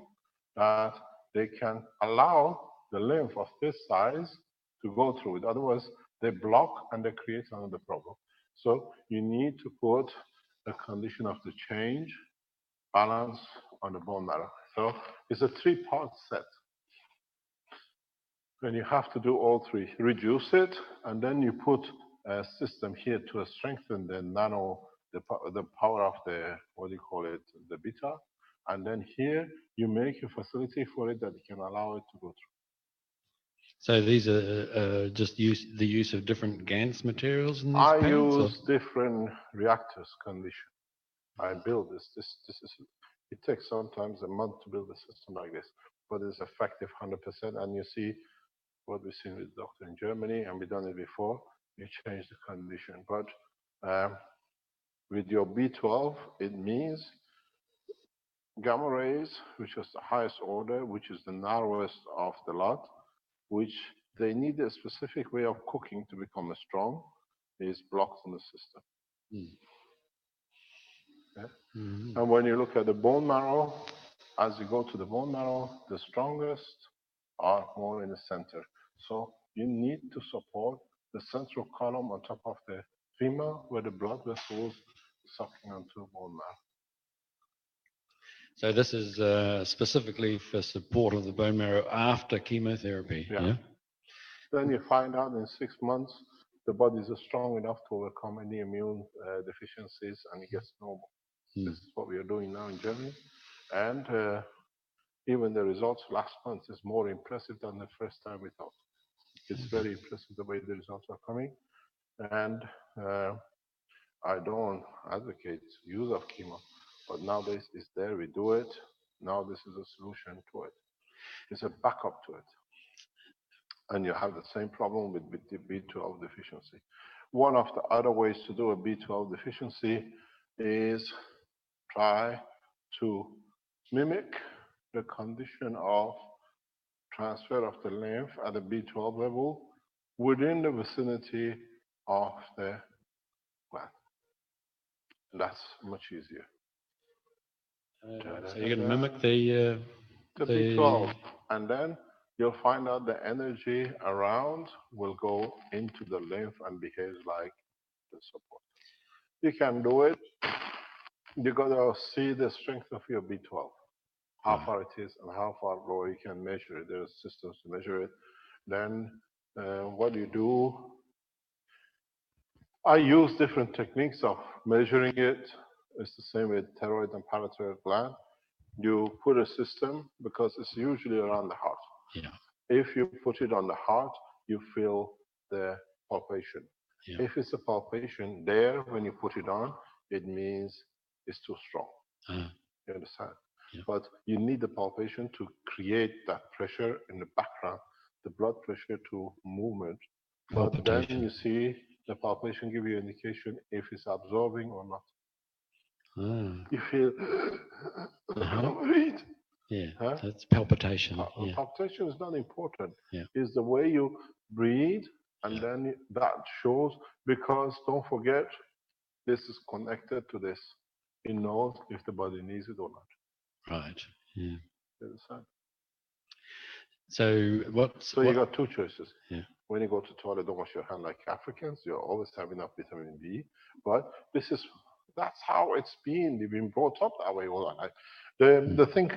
that they can allow the lymph of this size to go through it. Otherwise, they block and they create another problem. So you need to put the condition of the change, balance on the bone marrow. So it's a three-part set. And you have to do all three. Reduce it, and then you put a system here to strengthen the the power of the, what do you call it, the beta. And then here you make a facility for it that can allow it to go through. So these are just the use of different GANS materials in these I pads? use different reactors condition. I build this. This is. It takes sometimes a month to build a system like this, but it's effective 100%. And you see what we've seen with the doctor in Germany, and we've done it before. You change the condition, but with your B12, it means gamma rays, which is the highest order, which is the narrowest of the lot, which they need a specific way of cooking to become strong, is blocked in the system. Mm. Yeah? Mm. And when you look at the bone marrow, as you go to the bone marrow, the strongest are more in the center. So you need to support the central column on top of the femur where the blood vessels sucking onto bone marrow. So this is specifically for support of the bone marrow after chemotherapy. Yeah. Then you find out in 6 months the body is strong enough to overcome any immune deficiencies and it gets normal. Mm. This is what we are doing now in Germany. And even the results last month is more impressive than the first time we thought. It's very impressive the way the results are coming. And I don't advocate use of chemo, but nowadays it's there, we do it. Now this is a solution to it. It's a backup to it. And you have the same problem with B12 deficiency. One of the other ways to do a B12 deficiency is try to mimic the condition of transfer of the lymph at the B12 level within the vicinity of the gland. That's much easier. So you're going to mimic the B12, and then you'll find out the energy around will go into the lymph and behaves like the support. You can do it. You gotta see the strength of your B12, how far it is and how far low you can measure it. There's systems to measure it. Then what you do, I use different techniques of measuring it. It's the same with thyroid and parathyroid gland. You put a system because it's usually around the heart. Yeah. If you put it on the heart, you feel the palpation. Yeah. If it's a palpation there when you put it on, it means it's too strong. You understand? Yeah. But you need the palpation to create that pressure in the background, the blood pressure to movement. But then you see the palpation give you indication if it's absorbing or not. You feel breathe. Yeah, that's palpitation. Palpitation is not important. Yeah. It's the way you breathe, and then that shows, because don't forget, this is connected to this. It knows if the body needs it or not. Right. Yeah. So you got two choices. Yeah. When you go to the toilet, don't wash your hand like Africans. You always have enough vitamin D. But that's how it's been. They've been brought up that way all our life. The thing.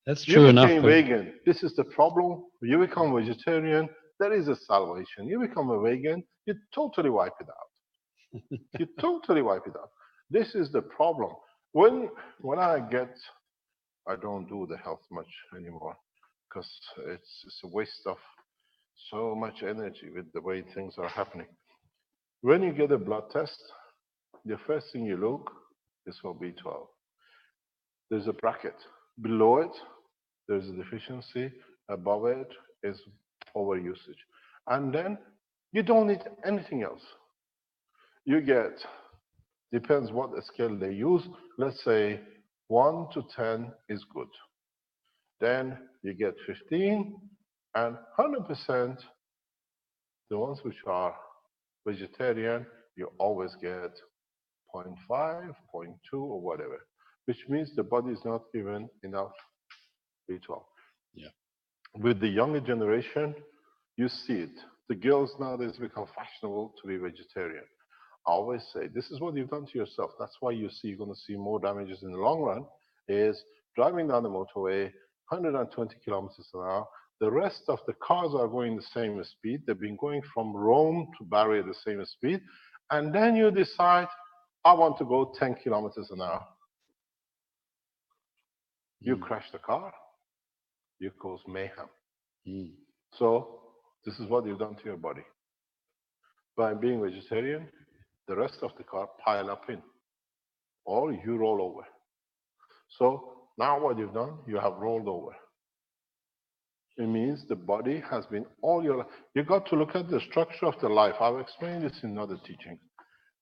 That's true enough. You became vegan. This is the problem. You become vegetarian. There is a salvation. You become a vegan. You totally wipe it out. You totally wipe it out. This is the problem. When I don't do the health much anymore because it's a waste of so much energy with the way things are happening. When you get a blood test, the first thing you look is for B12. There's a bracket. Below it, there's a deficiency. Above it is overusage. And then you don't need anything else. You get, depends what scale they use. Let's say 1 to 10 is good. Then you get 15 and 100%. The ones which are vegetarian, you always get 0.5, 0.2 or whatever, which means the body is not given enough B12. Yeah. With the younger generation, you see it. The girls nowadays become fashionable to be vegetarian. I always say, this is what you've done to yourself. That's why you're going to see more damages in the long run, is driving down the motorway, 120 kilometers an hour. The rest of the cars are going the same speed. They've been going from Rome to Bari at the same speed. And then you decide, I want to go 10 kilometers an hour. You crash the car. You cause mayhem. So this is what you've done to your body. By being vegetarian, the rest of the car pile up in, or you roll over. So now what you've done, you have rolled over. It means the body has been all your life. You got to look at the structure of the life. I've explained this in other teachings.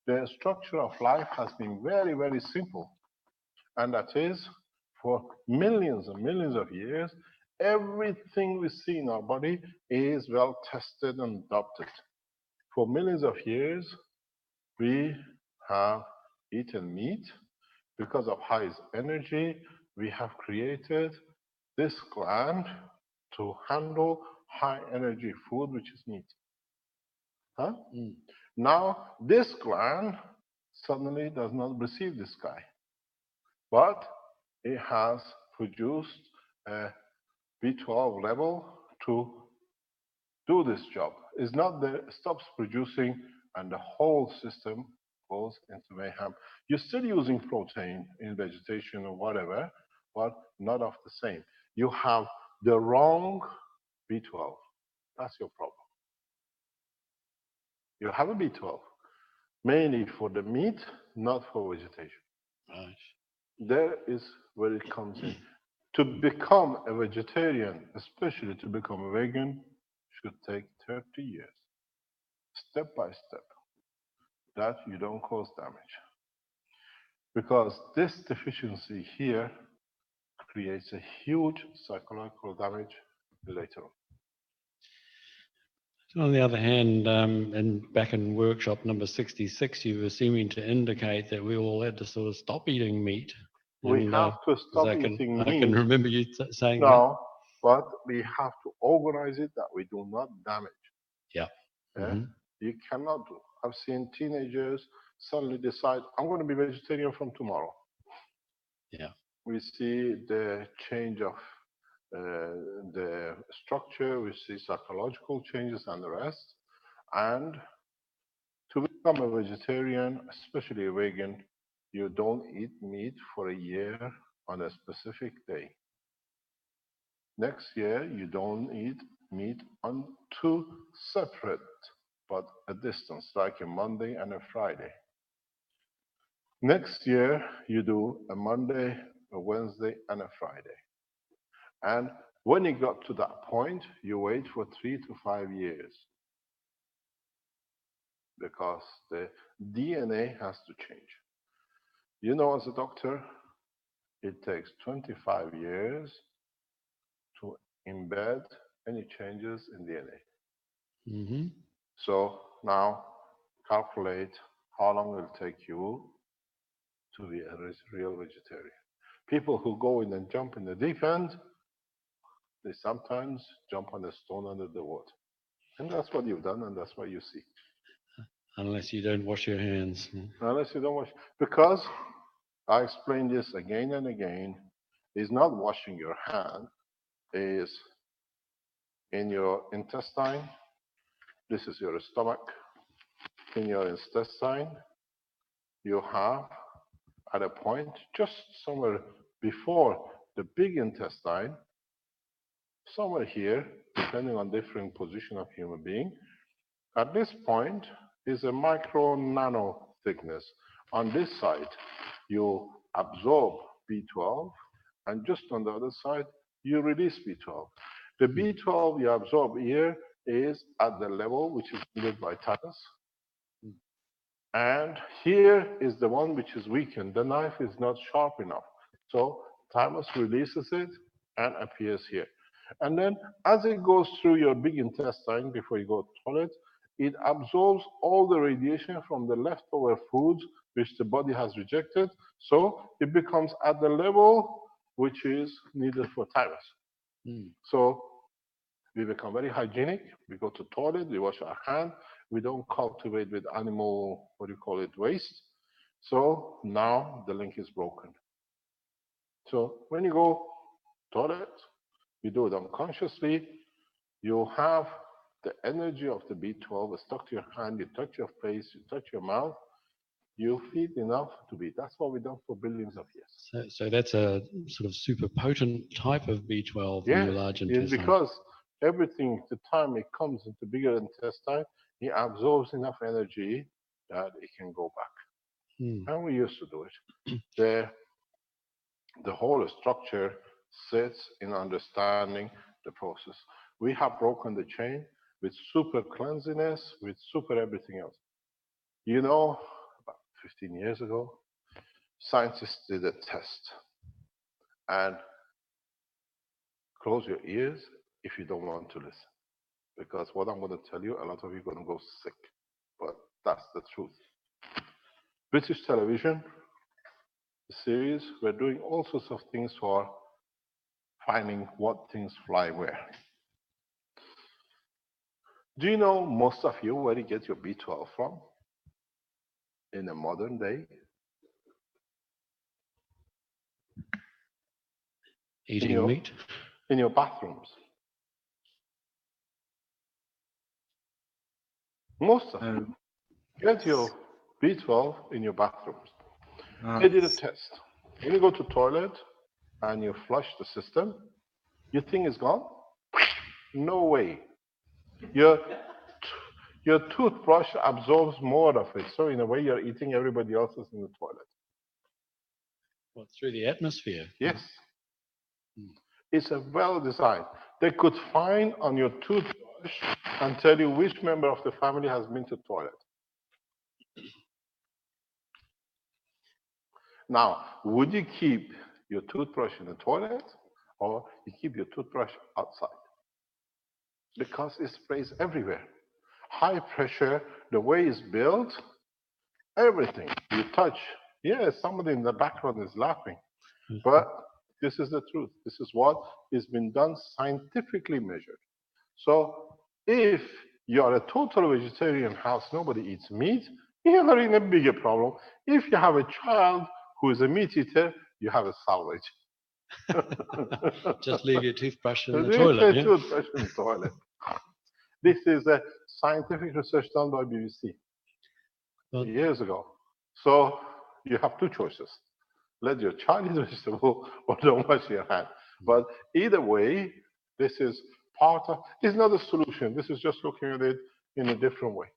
The structure of life has been very, very simple. And that is, for millions and millions of years, everything we see in our body is well tested and adopted. For millions of years, we have eaten meat. Because of high energy, we have created this gland to handle high energy food, which is meat. Huh? Now, this gland suddenly does not receive this guy, but it has produced a B12 level to do this job. It's not that it stops producing and the whole system goes into mayhem. You're still using protein in vegetation or whatever, but not of the same. You have the wrong B12. That's your problem. You have a B12, mainly for the meat, not for vegetation. Right. There is where it comes in. To become a vegetarian, especially to become a vegan, should take 30 years, step by step, that you don't cause damage. Because this deficiency here creates a huge psychological damage later on. So on the other hand, back in workshop number 66, you were seeming to indicate that we all had to sort of stop eating meat. We have to stop eating meat. I can remember you saying that. No, but we have to organize it that we do not damage. Yeah. You cannot do. I've seen teenagers suddenly decide, I'm going to be vegetarian from tomorrow. Yeah. We see the change of the structure, we see psychological changes and the rest. And to become a vegetarian, especially a vegan, you don't eat meat for a year on a specific day. Next year, you don't eat meat on two separate but a distance, like a Monday and a Friday. Next year, you do a Monday, a Wednesday, and a Friday. And when you got to that point, you wait for 3 to 5 years. Because the DNA has to change. You know, as a doctor, it takes 25 years to embed any changes in DNA. So now calculate how long it will take you to be a real vegetarian. People who go in and jump in the deep end, they sometimes jump on a stone under the water. And that's what you've done, and that's what you see. Unless you don't wash your hands. Unless you don't wash. Because I explain this again and again, is not washing your hand, is in your intestine. This is your stomach. In your intestine, you have at a point just somewhere before the big intestine, somewhere here, depending on different position of human being. At this point is a micro nano thickness. On this side, you absorb B12, and just on the other side, you release B12. The B12 you absorb here is at the level which is needed by thymus. And here is the one which is weakened. The knife is not sharp enough. So thymus releases it and appears here. And then as it goes through your big intestine before you go to the toilet, it absorbs all the radiation from the leftover foods which the body has rejected. So it becomes at the level which is needed for thymus. So we become very hygienic. We go to the toilet, we wash our hands, We don't cultivate with animal, waste. So now the link is broken. So when you go toilet, you do it unconsciously, you have the energy of the B12 stuck to your hand, you touch your face, you touch your mouth, you feed enough to be. That's what we've done for billions of years. So that's a sort of super potent type of B12 in Yes, your large it's intestine. because everything, the time it comes into bigger intestine, it absorbs enough energy that it can go back. And we used to do it. The whole structure sits in understanding the process. We have broken the chain with super cleanliness, with super everything else. You know, about 15 years ago, scientists did a test. And close your ears if you don't want to listen. Because what I'm going to tell you, a lot of you are going to go sick. But that's the truth. British television, the series, were doing all sorts of things for finding what things fly where. Do you know, most of you, where you get your B12 from? In the modern day? Eating meat? In your bathrooms. Most of you get your B12 in your bathrooms. They did a test. When you go to toilet and you flush the system, you think it's gone? No way. Your toothbrush absorbs more of it. So in a way, you're eating everybody else's in the toilet. Well, through the atmosphere? Yes. It's a well designed. They could find on your toothbrush and tell you which member of the family has been to toilet. Now, would you keep your toothbrush in the toilet or you keep your toothbrush outside? Because it sprays everywhere. High pressure, the way it's built, everything you touch. Yes, somebody in the background is laughing. But this is the truth. This is what has been done, scientifically measured. So if you're a total vegetarian house, nobody eats meat, you're in a bigger problem. If you have a child who is a meat eater, you have a salvage. Just leave your toothbrush in the toilet. Toothbrush in the toilet. This is a scientific research done by BBC years ago. So you have two choices. Let your child eat vegetable or don't wash your hand. But either way, this is it's not a solution. This is just looking at it in a different way.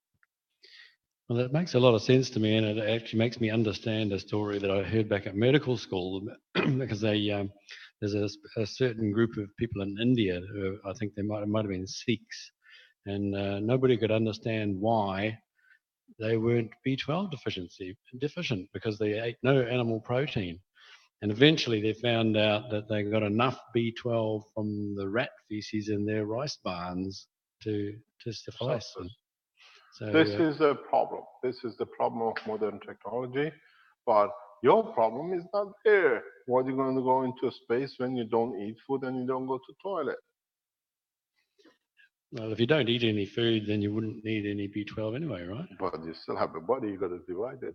Well, that makes a lot of sense to me, and it actually makes me understand a story that I heard back at medical school, because there's a certain group of people in India who I think they might have been Sikhs, and nobody could understand why they weren't B12 deficient because they ate no animal protein. And eventually they found out that they got enough B12 from the rat feces in their rice barns to suffice them. So, this is a problem. This is the problem of modern technology. But your problem is not there. What are you going to go into space when you don't eat food and you don't go to toilet? Well, if you don't eat any food, then you wouldn't need any B12 anyway, right? But you still have a body, you got to divide it.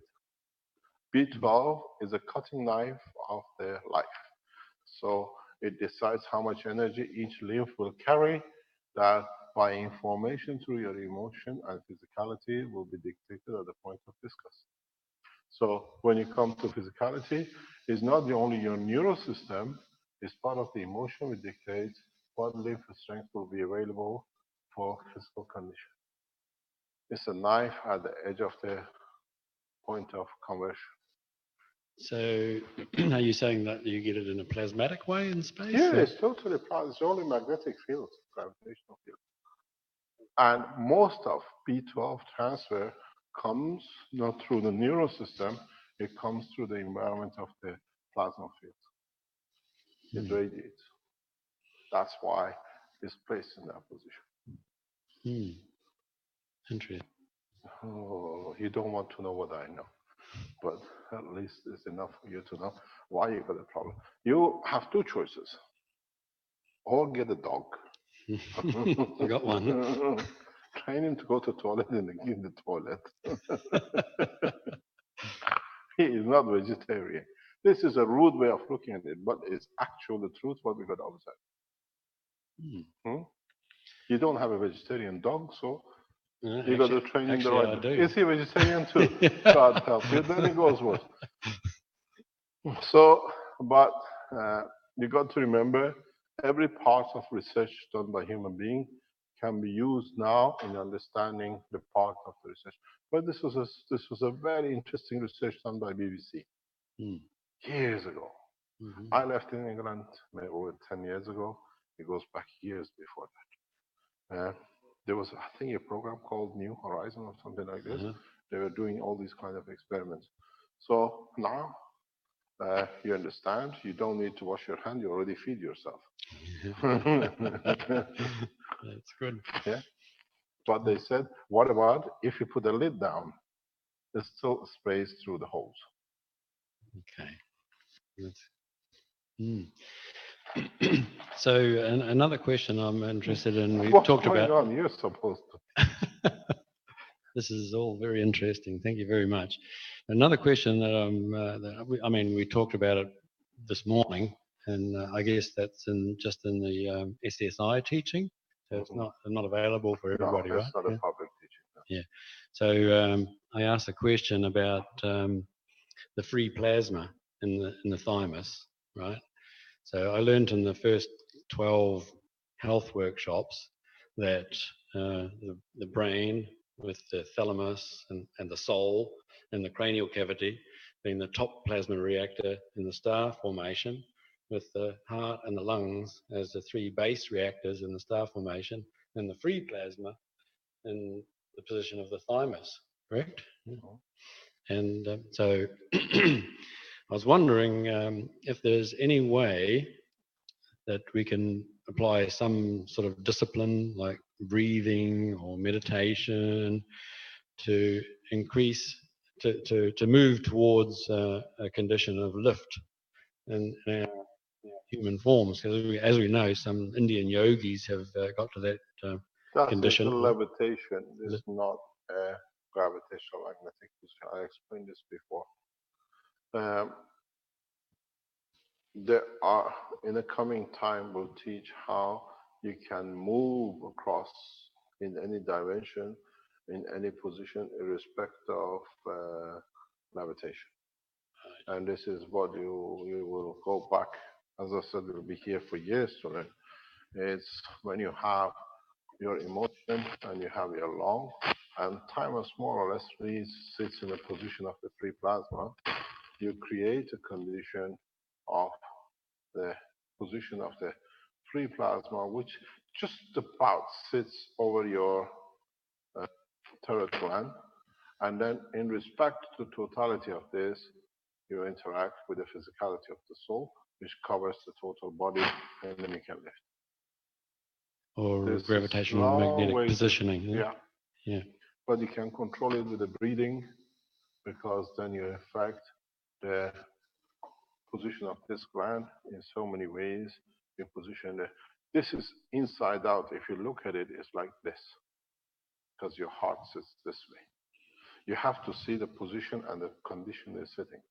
B12 is a cutting knife of their life. So it decides how much energy each lymph will carry, that by information through your emotion and physicality will be dictated at the point of discuss. So when you come to physicality, it's not only your neural system, it's part of the emotion which dictates what lymph strength will be available for physical condition. It's a knife at the edge of the point of conversion. So are you saying that you get it in a plasmatic way in space? Yeah, it's totally it's only magnetic field, gravitational field. And most of B12 transfer comes not through the neural system, it comes through the environment of the plasma field. It radiates. That's why it's placed in that position. Interesting. Oh, you don't want to know what I know. But at least it's enough for you to know why you got a problem. You have two choices. Or get a dog. I got one. train him to go to the toilet in the toilet. He is not vegetarian. This is a rude way of looking at it, but it's actually the truth what we got to observe. You don't have a vegetarian dog, so you got to train him the right way. Is he vegetarian too? God help you. Then it goes worse. So, but you got to remember, every part of research done by human being can be used now in understanding the part of the research. But this was a very interesting research done by BBC years ago. I left in England maybe over 10 years ago. It goes back years before that. There was, I think, a program called New Horizon or something like this. They were doing all these kind of experiments. So now you understand, you don't need to wash your hand, you already feed yourself. That's good. Yeah. But they said, what about if you put the lid down? There's still space through the holes. Okay. So another question I'm interested in, we've talked about. What's going on? You're supposed to. This is all very interesting. Thank you very much. Another question that we talked about it this morning, and I guess that's just in the SSI teaching, so it's not available for everybody, no, right? It's not a public teaching. No. Yeah. So I asked a question about the free plasma in the thymus, right? So I learned in the first 12 health workshops that the brain with the thalamus and the soul and the cranial cavity being the top plasma reactor in the star formation, with the heart and the lungs as the three base reactors in the star formation, and the free plasma in the position of the thymus, correct? And so I was wondering if there's any way that we can apply some sort of discipline like breathing or meditation to increase, to move towards a condition of lift in our human forms. Because as we know, some Indian yogis have got to that condition. That's levitation. It's not a gravitational magnetic position. I explained this before. There are, in the coming time, we'll teach how you can move across in any dimension, in any position, irrespective of levitation. And this is what you will go back. As I said, we'll be here for years to learn. It's when you have your emotion and you have your lung, and thymus more or less sits in the position of the free plasma. You create a condition of the position of the free plasma, which just about sits over your thyroid gland. And then in respect to the totality of this, you interact with the physicality of the soul, which covers the total body, and then you can lift. Or there's gravitational magnetic positioning. Yeah. But you can control it with the breathing, because then you affect the position of this gland in so many ways. You position this is inside out. If you look at it, it's like this, because your heart sits this way. You have to see the position and the condition they're sitting.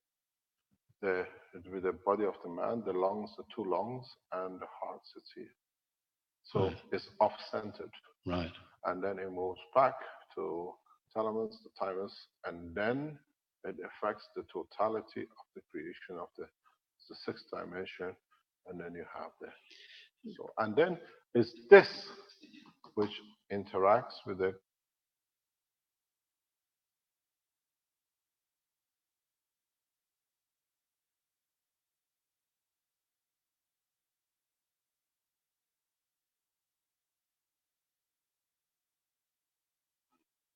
With the body of the man, the lungs, the two lungs, and the heart sits here. So it's off-centered. Right. And then it moves back to thalamus, the thymus, and then it affects the totality of the creation of the sixth dimension, and then you have and then it's this which interacts with the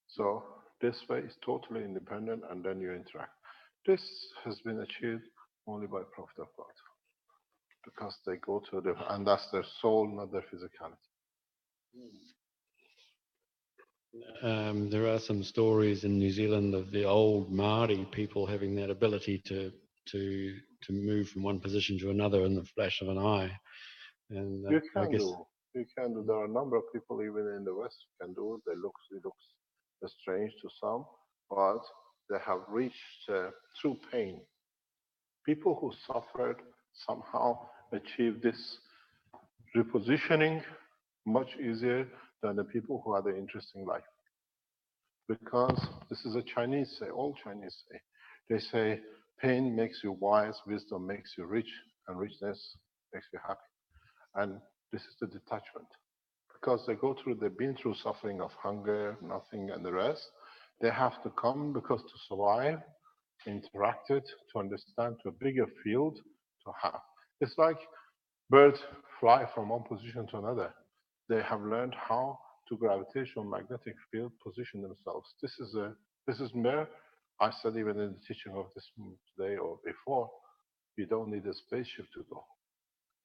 so this way is totally independent, and then you interact. This has been achieved only by Prophet of God, because they go to and that's their soul, not their physicality. There are some stories in New Zealand of the old Māori people having that ability to move from one position to another in the flash of an eye. And you can do. You can do. There are a number of people even in the West who can do it. It looks strange to some, but they have reached through pain. People who suffered somehow achieve this repositioning much easier than the people who had an interesting life. Because this is a Chinese say, all Chinese say. They say pain makes you wise, wisdom makes you rich, and richness makes you happy. And this is the detachment. Because they've been through suffering of hunger, nothing, and the rest. They have to come because to survive, interacted, to understand to a bigger field to have. It's like birds fly from one position to another. They have learned how to gravitational magnetic field position themselves. This is where I said even in the teaching of this today or before, you don't need a spaceship to go.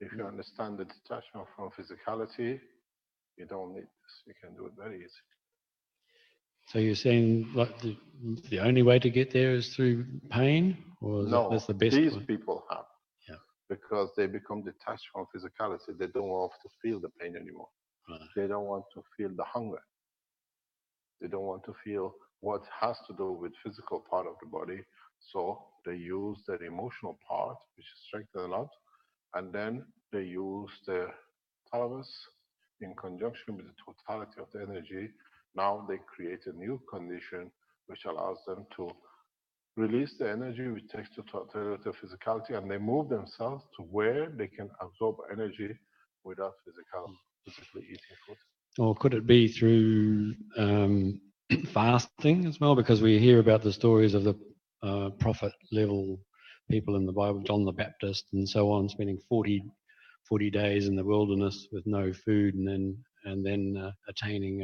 If you understand the detachment from physicality, you don't need this. You can do it very easily. So you're saying like the only way to get there is through pain, or that's the best these one? people have. Yeah. Because they become detached from physicality. They don't want to feel the pain anymore. Right. They don't want to feel the hunger. They don't want to feel what has to do with physical part of the body. So they use their emotional part, which is strengthened a lot, and then they use the thalamus in conjunction with the totality of the energy. Now they create a new condition which allows them to release the energy which takes to totality of physicality, and they move themselves to where they can absorb energy without physically eating food. Or could it be through fasting as well? Because we hear about the stories of the prophet level people in the Bible, John the Baptist and so on, spending 40 days in the wilderness with no food and then attaining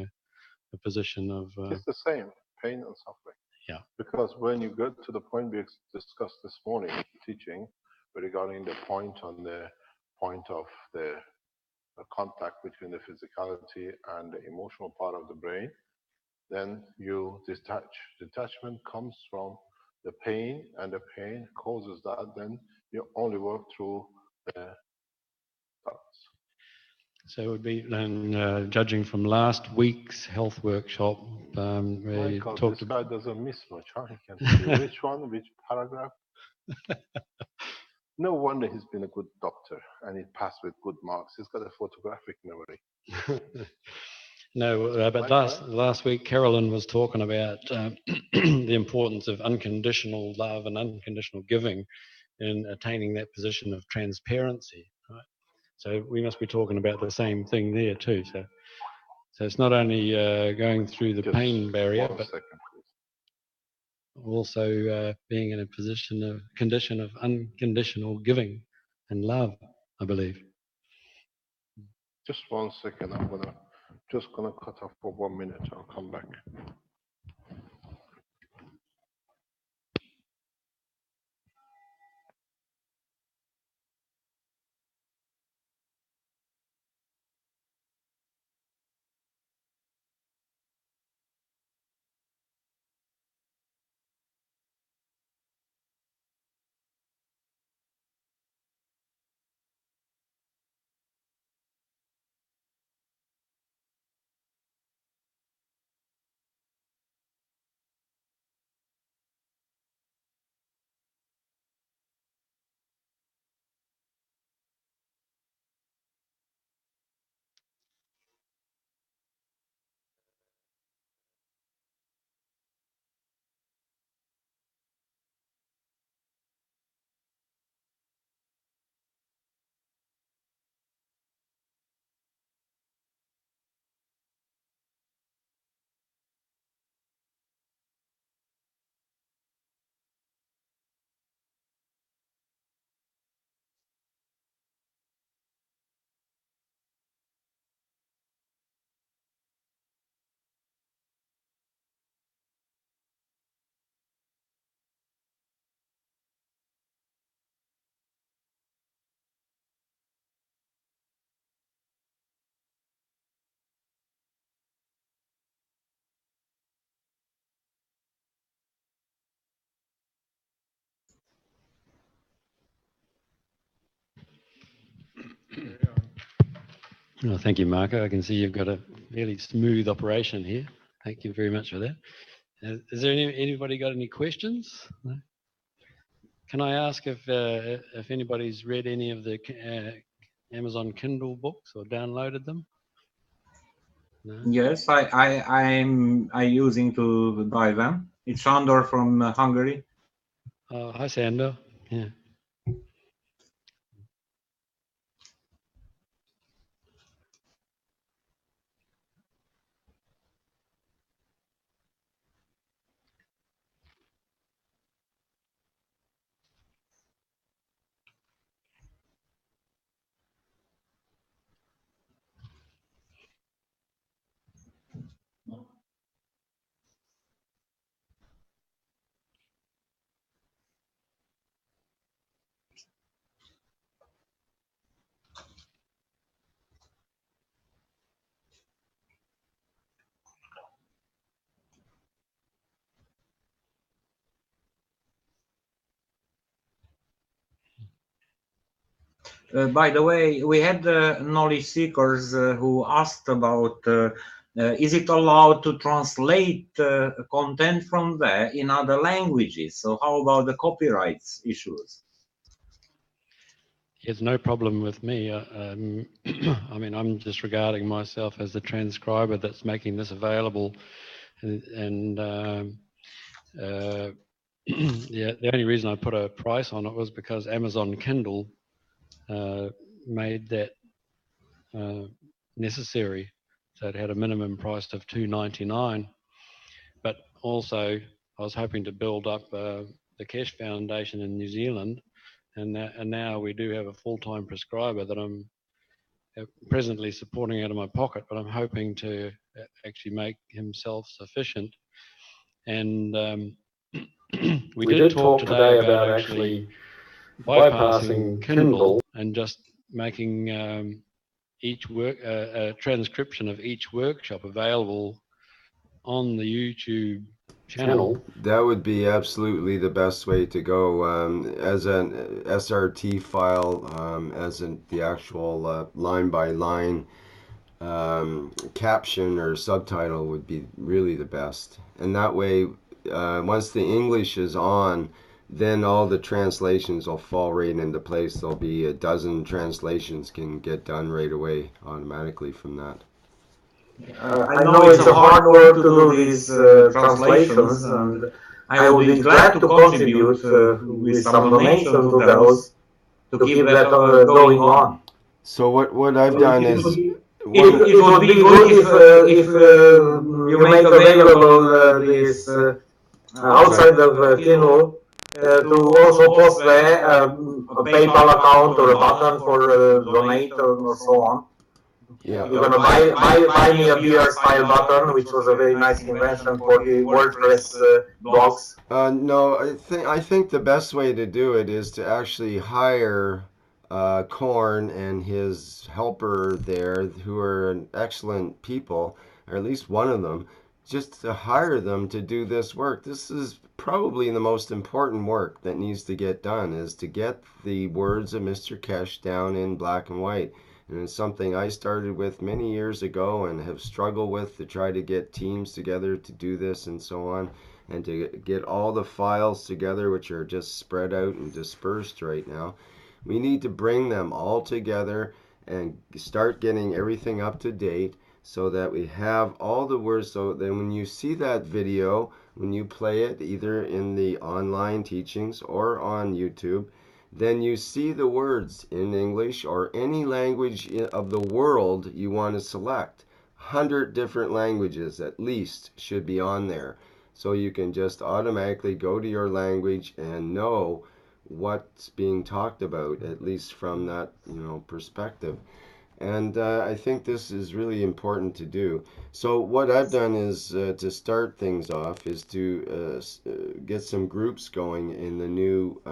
a position of... It's the same, pain and suffering. Yeah. Because when you get to the point we discussed this morning, teaching, regarding the point of the contact between the physicality and the emotional part of the brain, then you detach. Detachment comes from the pain, and the pain causes that. Then you only work through the thoughts. So it would be then, judging from last week's health workshop, where you talked this guy doesn't miss much, huh? He can tell you which one, which paragraph. No wonder he's been a good doctor and he passed with good marks. He's got a photographic memory. No, but last week Carolyn was talking about the importance of unconditional love and unconditional giving in attaining that position of transparency. Right? So we must be talking about the same thing there too. So it's not only going through the pain barrier, but also being in a condition of unconditional giving and love, I believe. Just 1 second. I'm just gonna cut off for 1 minute. I'll come back. Well, thank you, Marco. I can see you've got a fairly smooth operation here. Thank you very much for that. Is there anybody got any questions? No? Can I ask if anybody's read any of the Amazon Kindle books or downloaded them? No? Yes, I'm using to buy them. It's Andor from Hungary. Oh, hi, Sandor. Yeah. By the way, we had knowledge seekers who asked about is it allowed to translate content from there in other languages? So how about the copyrights issues? It's no problem with me. I mean, I'm just regarding myself as the transcriber that's making this available, and yeah, the only reason I put a price on it was because Amazon Kindle made that necessary. So it had a minimum price of $2.99. But also, I was hoping to build up the Cash Foundation in New Zealand, and now we do have a full-time prescriber that I'm presently supporting out of my pocket, but I'm hoping to actually make him self-sufficient. And we did talk today about actually bypassing Kindle and just making each a transcription of each workshop available on the YouTube channel. That would be absolutely the best way to go, as an SRT file, as in the actual line by line caption or subtitle would be really the best. And that way, once the English is on, then all the translations will fall right into place. There'll be a dozen translations can get done right away automatically from that. I know it's a hard work to do these translations, and I would be glad to contribute with some donation to those to keep that going on. So what I've done is it would be good if you make available this outside of Kindle to also post there a PayPal account or a button for donate or so on. Yeah. You're gonna buy me a beer style button, which was a very nice invention for the WordPress blogs. No, I think the best way to do it is to actually hire Korn and his helper there, who are excellent people, or at least one of them, just to hire them to do this work. This is probably the most important work that needs to get done, is to get the words of Mr. Kesh down in black and white. And it's something I started with many years ago and have struggled with to try to get teams together to do this and so on, and to get all the files together, which are just spread out and dispersed right now. We need to bring them all together and start getting everything up to date so that we have all the words. So then when you see that video, when you play it either in the online teachings or on YouTube, then you see the words in English or any language of the world you want to select. 100 different languages at least should be on there. So you can just automatically go to your language and know what's being talked about, at least from that perspective. And I think this is really important to do. So what I've done is to start things off is to get some groups going in the new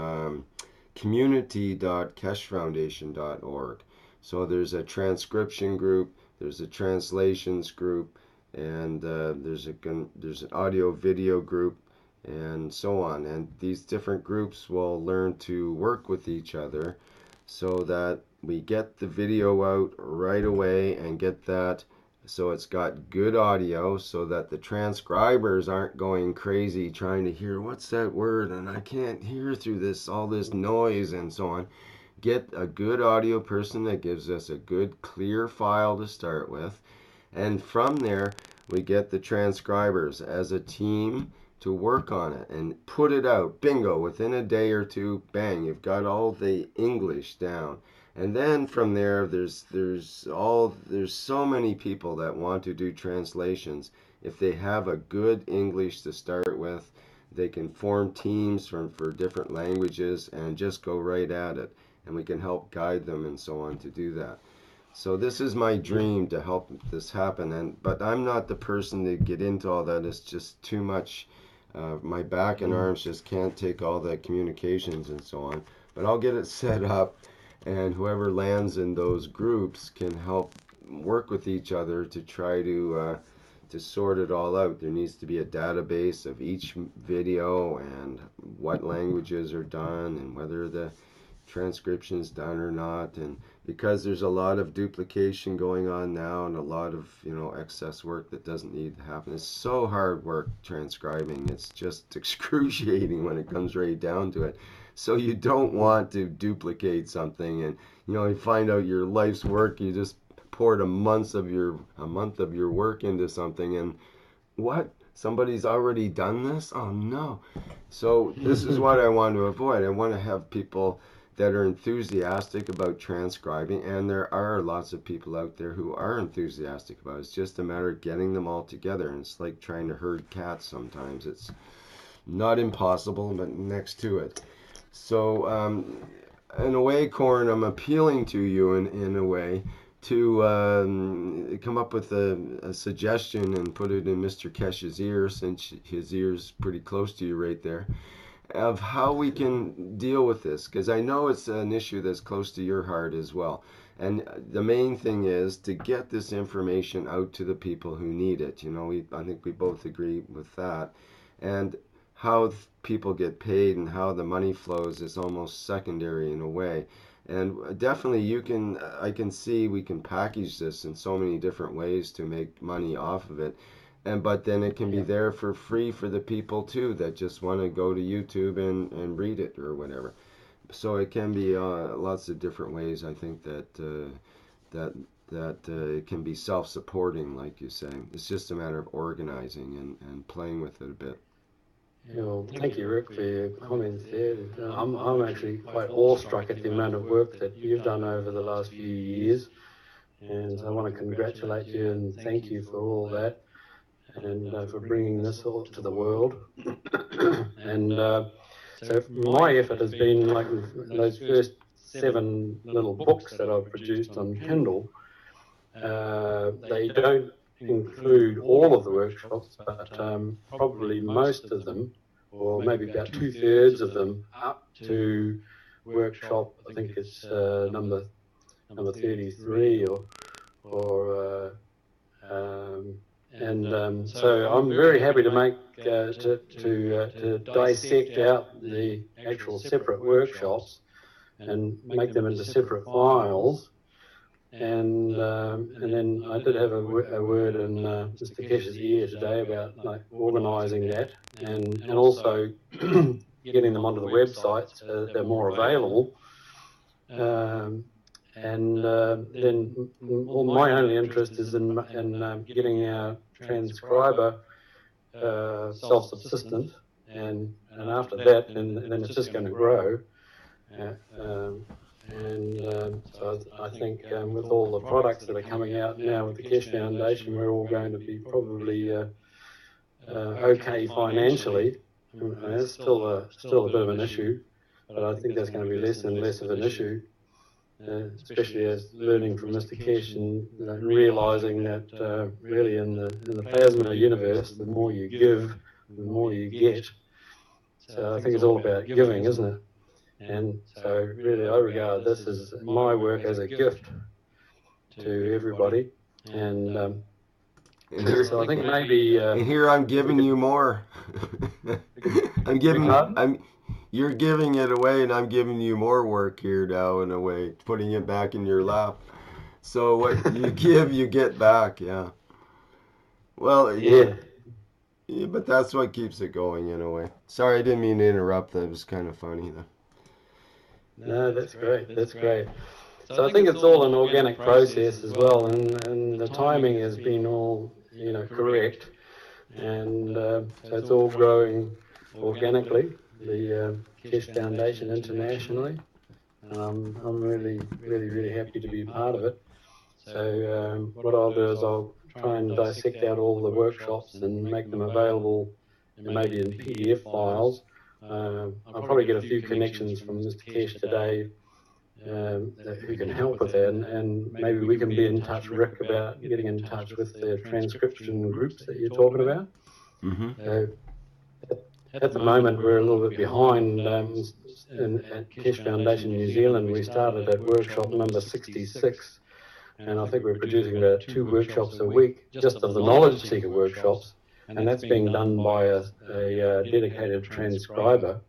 community.keshfoundation.org. So there's a transcription group, there's a translations group, and there's an audio video group, and so on. And these different groups will learn to work with each other so that we get the video out right away and get that so it's got good audio so that the transcribers aren't going crazy trying to hear what's that word and I can't hear through this all this noise and so on. Get a good audio person that gives us a good clear file to start with, and from there we get the transcribers as a team to work on it and put it out. Bingo, within a day or two, bang, you've got all the English down. And then from there, there's so many people that want to do translations. If they have a good English to start with, they can form teams for different languages and just go right at it. And we can help guide them and so on to do that. So this is my dream to help this happen. But I'm not the person to get into all that. It's just too much. My back and arms just can't take all that communications and so on. But I'll get it set up, and whoever lands in those groups can help work with each other to try to sort it all out. There needs to be a database of each video and what languages are done and whether the transcription's done or not. And because there's a lot of duplication going on now and a lot of excess work that doesn't need to happen. It's so hard work transcribing. It's just excruciating when it comes right down to it. So you don't want to duplicate something and you find out your life's work, you just poured a month of your work into something, and what? Somebody's already done this? Oh no. So this is what I want to avoid. I want to have people that are enthusiastic about transcribing, and there are lots of people out there who are enthusiastic about it. It's just a matter of getting them all together, and it's like trying to herd cats sometimes. It's not impossible, but next to it. So in a way, Corin, I'm appealing to you in a way to come up with a suggestion and put it in Mr. Kesh's ear, since his ear's pretty close to you right there, of how we can deal with this, because I know it's an issue that's close to your heart as well. And the main thing is to get this information out to the people who need it. I think we both agree with that. And how people get paid and how the money flows is almost secondary in a way. And definitely I can see we can package this in so many different ways to make money off of it. But then it can be there for free for the people too that just want to go to YouTube and read it or whatever. So it can be lots of different ways. I think that it can be self-supporting, like you say. It's just a matter of organizing and playing with it a bit. Yeah, well, thank you, Rick, for your comments there. I'm actually quite awestruck at the amount of work that you've done over the last few years, and I want to congratulate you and thank you for all that, and for bringing this all to the world. And so my effort has been like those first 7 little books that I've produced on Kindle. They don't include all of the workshops, but probably most of them, or maybe about 2/3 of them, up to workshop. I think it's number 33 so I'm very happy to make to dissect out the actual separate workshops and make them into separate files. And then I did have a word in Mr. Kesh's ear today about like organising that and also getting them onto the website so that they're more available. Then well, my only interest is in getting our transcriber self-subsistent, and after that, then it's just going to grow. So I think with all the products that are coming out now with the Kesh Foundation, we're all going to be probably okay financially. It's still a bit of an issue, but I think that's going to be less and less of an issue, especially as learning from Mr. Kesh and realising that really in the plasma universe, the more you give, the more you get. So I think it's all about giving, isn't it? And so really I regard this as my work as a gift to everybody. And so I think maybe... and here I'm giving you more. You're giving it away, and I'm giving you more work here now, in a way, putting it back in your lap. So what you give, you get back. Yeah. Well, Yeah. yeah, but that's what keeps it going in a way. Sorry, I didn't mean to interrupt. That was kind of funny though. No, that's great. That's great. So I think it's all an organic process as well, and the timing has been all, correct, and so it's all growing organically. The Kesh Foundation internationally, and I'm really happy to be part of it. So what I'll do is I'll try and dissect out all the workshops and make them available, maybe in PDF files. I'll probably get a few connections from Mr. Kesh today who can help with that, and maybe we can be in touch, Rick, about getting in touch with the transcription groups that you're talking about. Mm-hmm. At the moment, we're a little bit behind. At Kesh Foundation New Zealand, we started at workshop number 66, and I think we're producing about 2 workshops a week, just of the knowledge seeker workshops, and that's being done by a dedicated transcriber.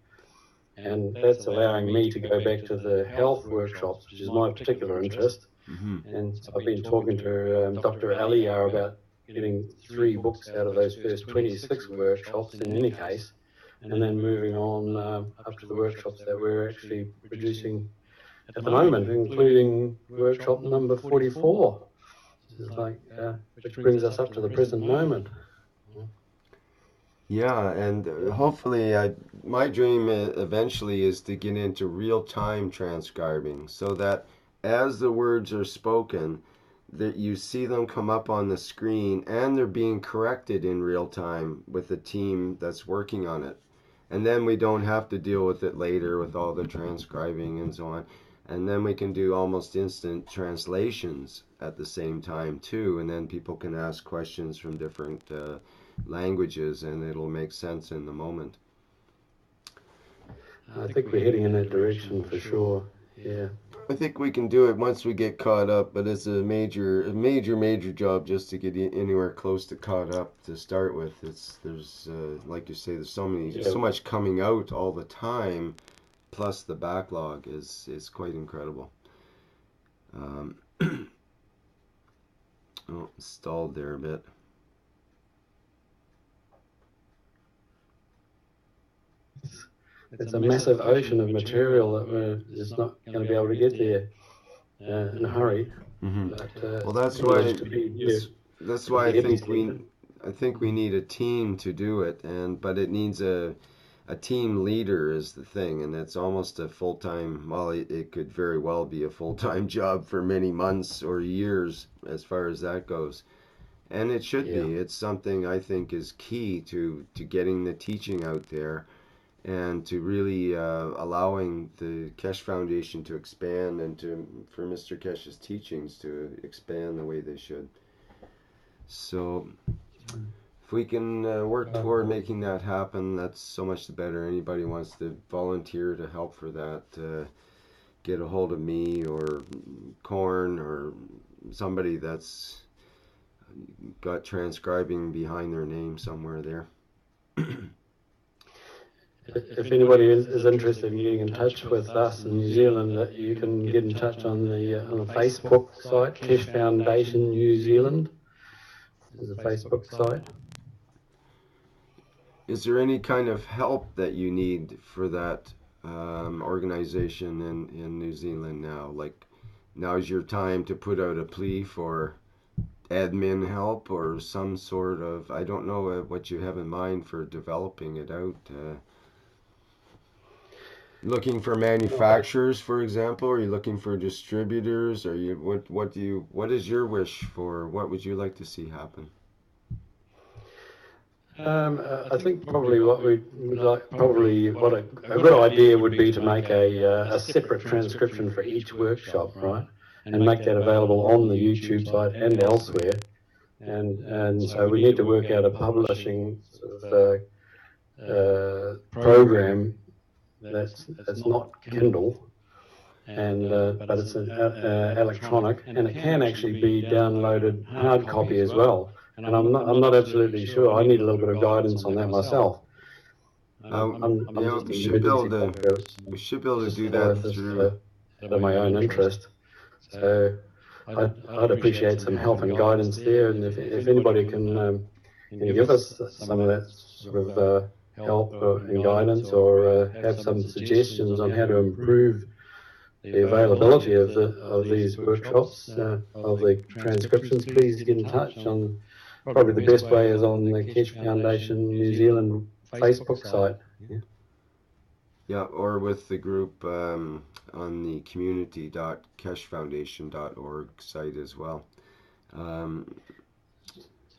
And that's allowing me to go back to the health workshops, which is my particular interest. Mm-hmm. And so I've been talking to Dr. Aliyar about getting 3 books out of those first 26 workshops in any case, and then moving on up to the workshops that we're actually producing at the moment, including workshop number 44, which brings us up to the present moment. Yeah, and hopefully, my dream eventually is to get into real-time transcribing, so that as the words are spoken, that you see them come up on the screen and they're being corrected in real time with the team that's working on it. And then we don't have to deal with it later with all the transcribing and so on. And then we can do almost instant translations at the same time too, and then people can ask questions from different languages, and it'll make sense in the moment. I think we're heading in that direction for sure. Yeah. I think we can do it once we get caught up, but it's a major job just to get anywhere close to caught up to start with. There's like you say, there's so much coming out all the time, plus the backlog is quite incredible. Oh, stalled there a bit. It's a massive ocean of material that we're just not going to be able to get there in a hurry. Mm-hmm. But, well, that's why I think we need a team to do it, but it needs a team leader is the thing, and it's almost a full-time. Well, it could very well be a full-time job for many months or years as far as that goes. And it should be. It's something I think is key to getting the teaching out there, and to really allowing the Kesh Foundation to expand, and for Mr. Kesh's teachings to expand the way they should. So if we can work toward making that happen, that's so much the better. Anybody wants to volunteer to help for that, get a hold of me or Korn or somebody that's got transcribing behind their name somewhere there. If anybody is interested in getting in touch with us in New Zealand, you can get in touch on the Facebook site, Kesh Foundation New Zealand. There's a Facebook site. Is there any kind of help that you need for that organization in New Zealand now? Like, now's your time to put out a plea for admin help or some sort of, I don't know what you have in mind for developing it out. Looking for manufacturers, for example? Are you looking for distributors? Are you what is your wish for? What would you like to see happen? I think probably what we'd like, what a good idea would be to make a separate transcription for each workshop, right? And make that available on the YouTube site and elsewhere. And so we need to work out a publishing sort of program that's not Kindle, and but it's electronic, and it can actually be downloaded hard copy as well. And I'm not absolutely sure. I need a little bit of guidance on that myself. I'm Yeah, just we an should be able emergency to. focus. We should be able to Just do follow that this through. out of my own interest. So I'd appreciate some help and guidance there, and if anybody can give us some of that sort of help and guidance, or have some suggestions on how to improve the availability of these workshops, of the transcriptions, please get in touch. On probably the best way is on the Cash Foundation New Zealand Facebook site. Yeah, or with the group on the community.cashfoundation.org site as well.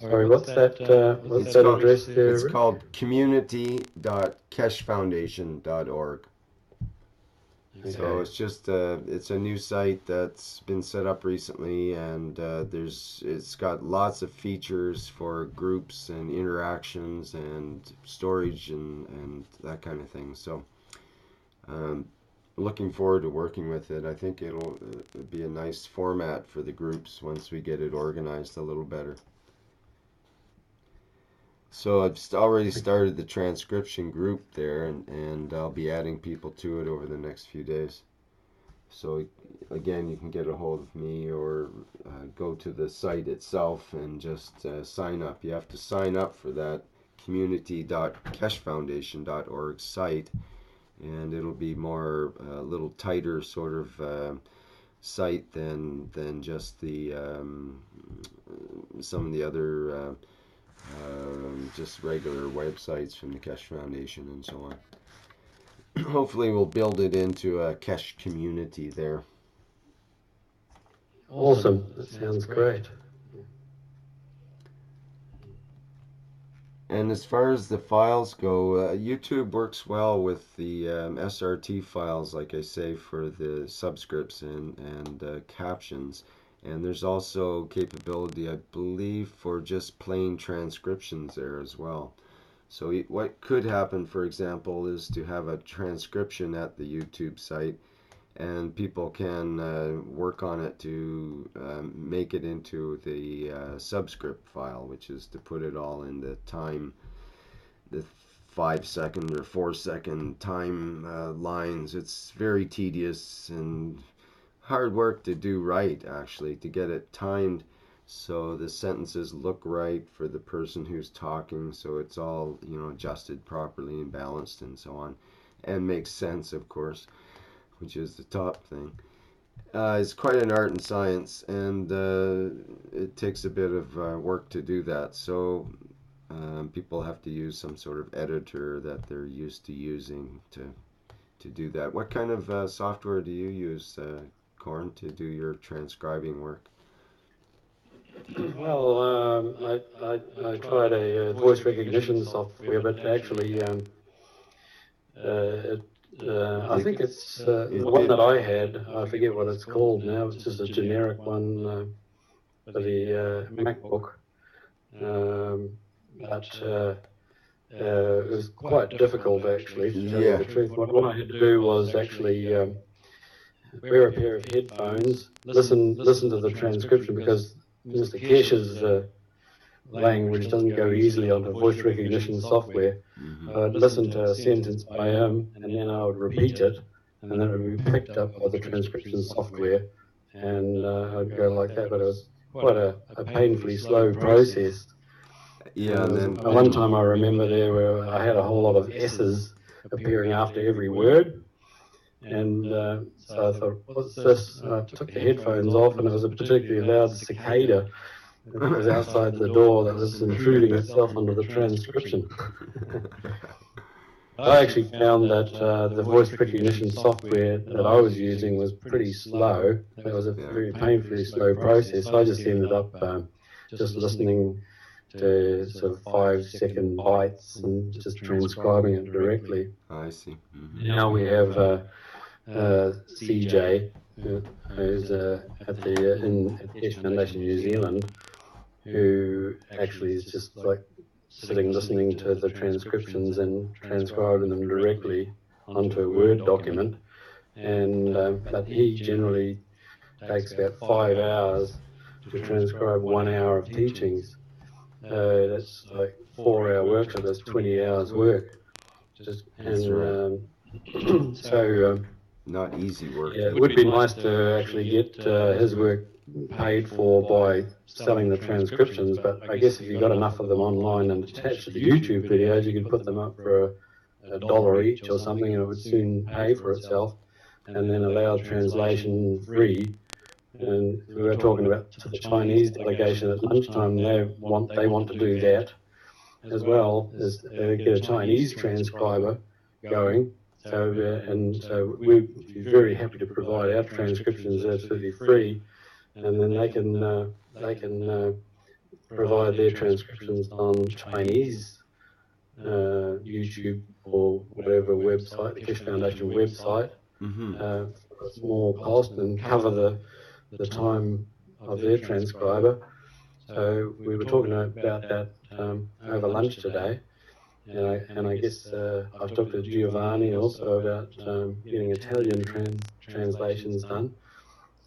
Sorry, what's that address there? It's called community.cashfoundation.org. Okay. So it's just it's a new site that's been set up recently, and it's got lots of features for groups and interactions and storage and that kind of thing. So looking forward to working with it. I think it'll be a nice format for the groups once we get it organized a little better. So I've already started the transcription group there, and I'll be adding people to it over the next few days. So again, you can get a hold of me, or go to the site itself and just sign up. You have to sign up for that community.cashfoundation.org site, and it'll be more a little tighter sort of site than just the some of the other just regular websites from the Cash Foundation and so on. Hopefully we'll build it into a Cash community there. Awesome. That sounds great. And as far as the files go, YouTube works well with the SRT files, like I say, for the subscripts and captions. And there's also capability, I believe, for just plain transcriptions there as well. So what could happen, for example, is to have a transcription at the YouTube site, and people can work on it to make it into the subscript file, which is to put it all in the 5-second or 4-second time lines. It's very tedious and hard work to do right, actually, to get it timed so the sentences look right for the person who's talking, so it's all, adjusted properly and balanced and so on, and makes sense, of course, which is the top thing. It's quite an art and science, and it takes a bit of work to do that. So people have to use some sort of editor that they're used to using to do that. What kind of software do you use, Corn, to do your transcribing work? Well, I tried a voice recognition software, but actually, I think it's the one that I had. I forget what it's called now. It's just a generic one for the MacBook. But it was quite difficult, actually, to tell you the truth. What I had to do was actually wear a pair of headphones, listen to the transcription, because Mr. Cash's language doesn't go easily onto voice recognition software. I'd listen to a sentence by him, and then I would repeat it, and then it would be picked up by the transcription software, and I'd go like that. But it was quite a painfully slow process. Yeah, and then one time I remember I had a whole lot of S's appearing after every word. And so I thought, what's this? And I took the headphones off, and it was a particularly loud cicada that was outside the door that was intruding itself onto the transcription. I actually found that the voice recognition software that I was using was pretty slow. It was a very painfully slow process. So I just ended up just listening to sort of 5-second bites and just transcribing it directly. I see. Now we have CJ, who's at the Cash Foundation New Zealand, who actually is just like sitting listening to the transcriptions and transcribing them directly onto a Word document. And but he generally takes about 5 hours to transcribe 1 hour of teachings. That's like 4-hour workshop. That's 20 hours work. That's right. So Not easy work. yeah, it would be nice to actually get his work paid for by selling the transcriptions, but I guess if you got enough of them online and attached to the YouTube videos, you could put them up for $1 each or something, and it would soon pay for itself, and then allow translation free. And we were talking about to the Chinese delegation at lunchtime, they want to do that as well, as get a Chinese transcriber going. So we'd be very happy to provide our transcriptions absolutely free, and then they can provide their transcriptions on Chinese YouTube or whatever website, the Keshe Foundation website, for a small cost, and cover the time of their transcriber. So we were talking about that over lunch today. And I guess I've talked to Giovanni also about getting Italian translations done.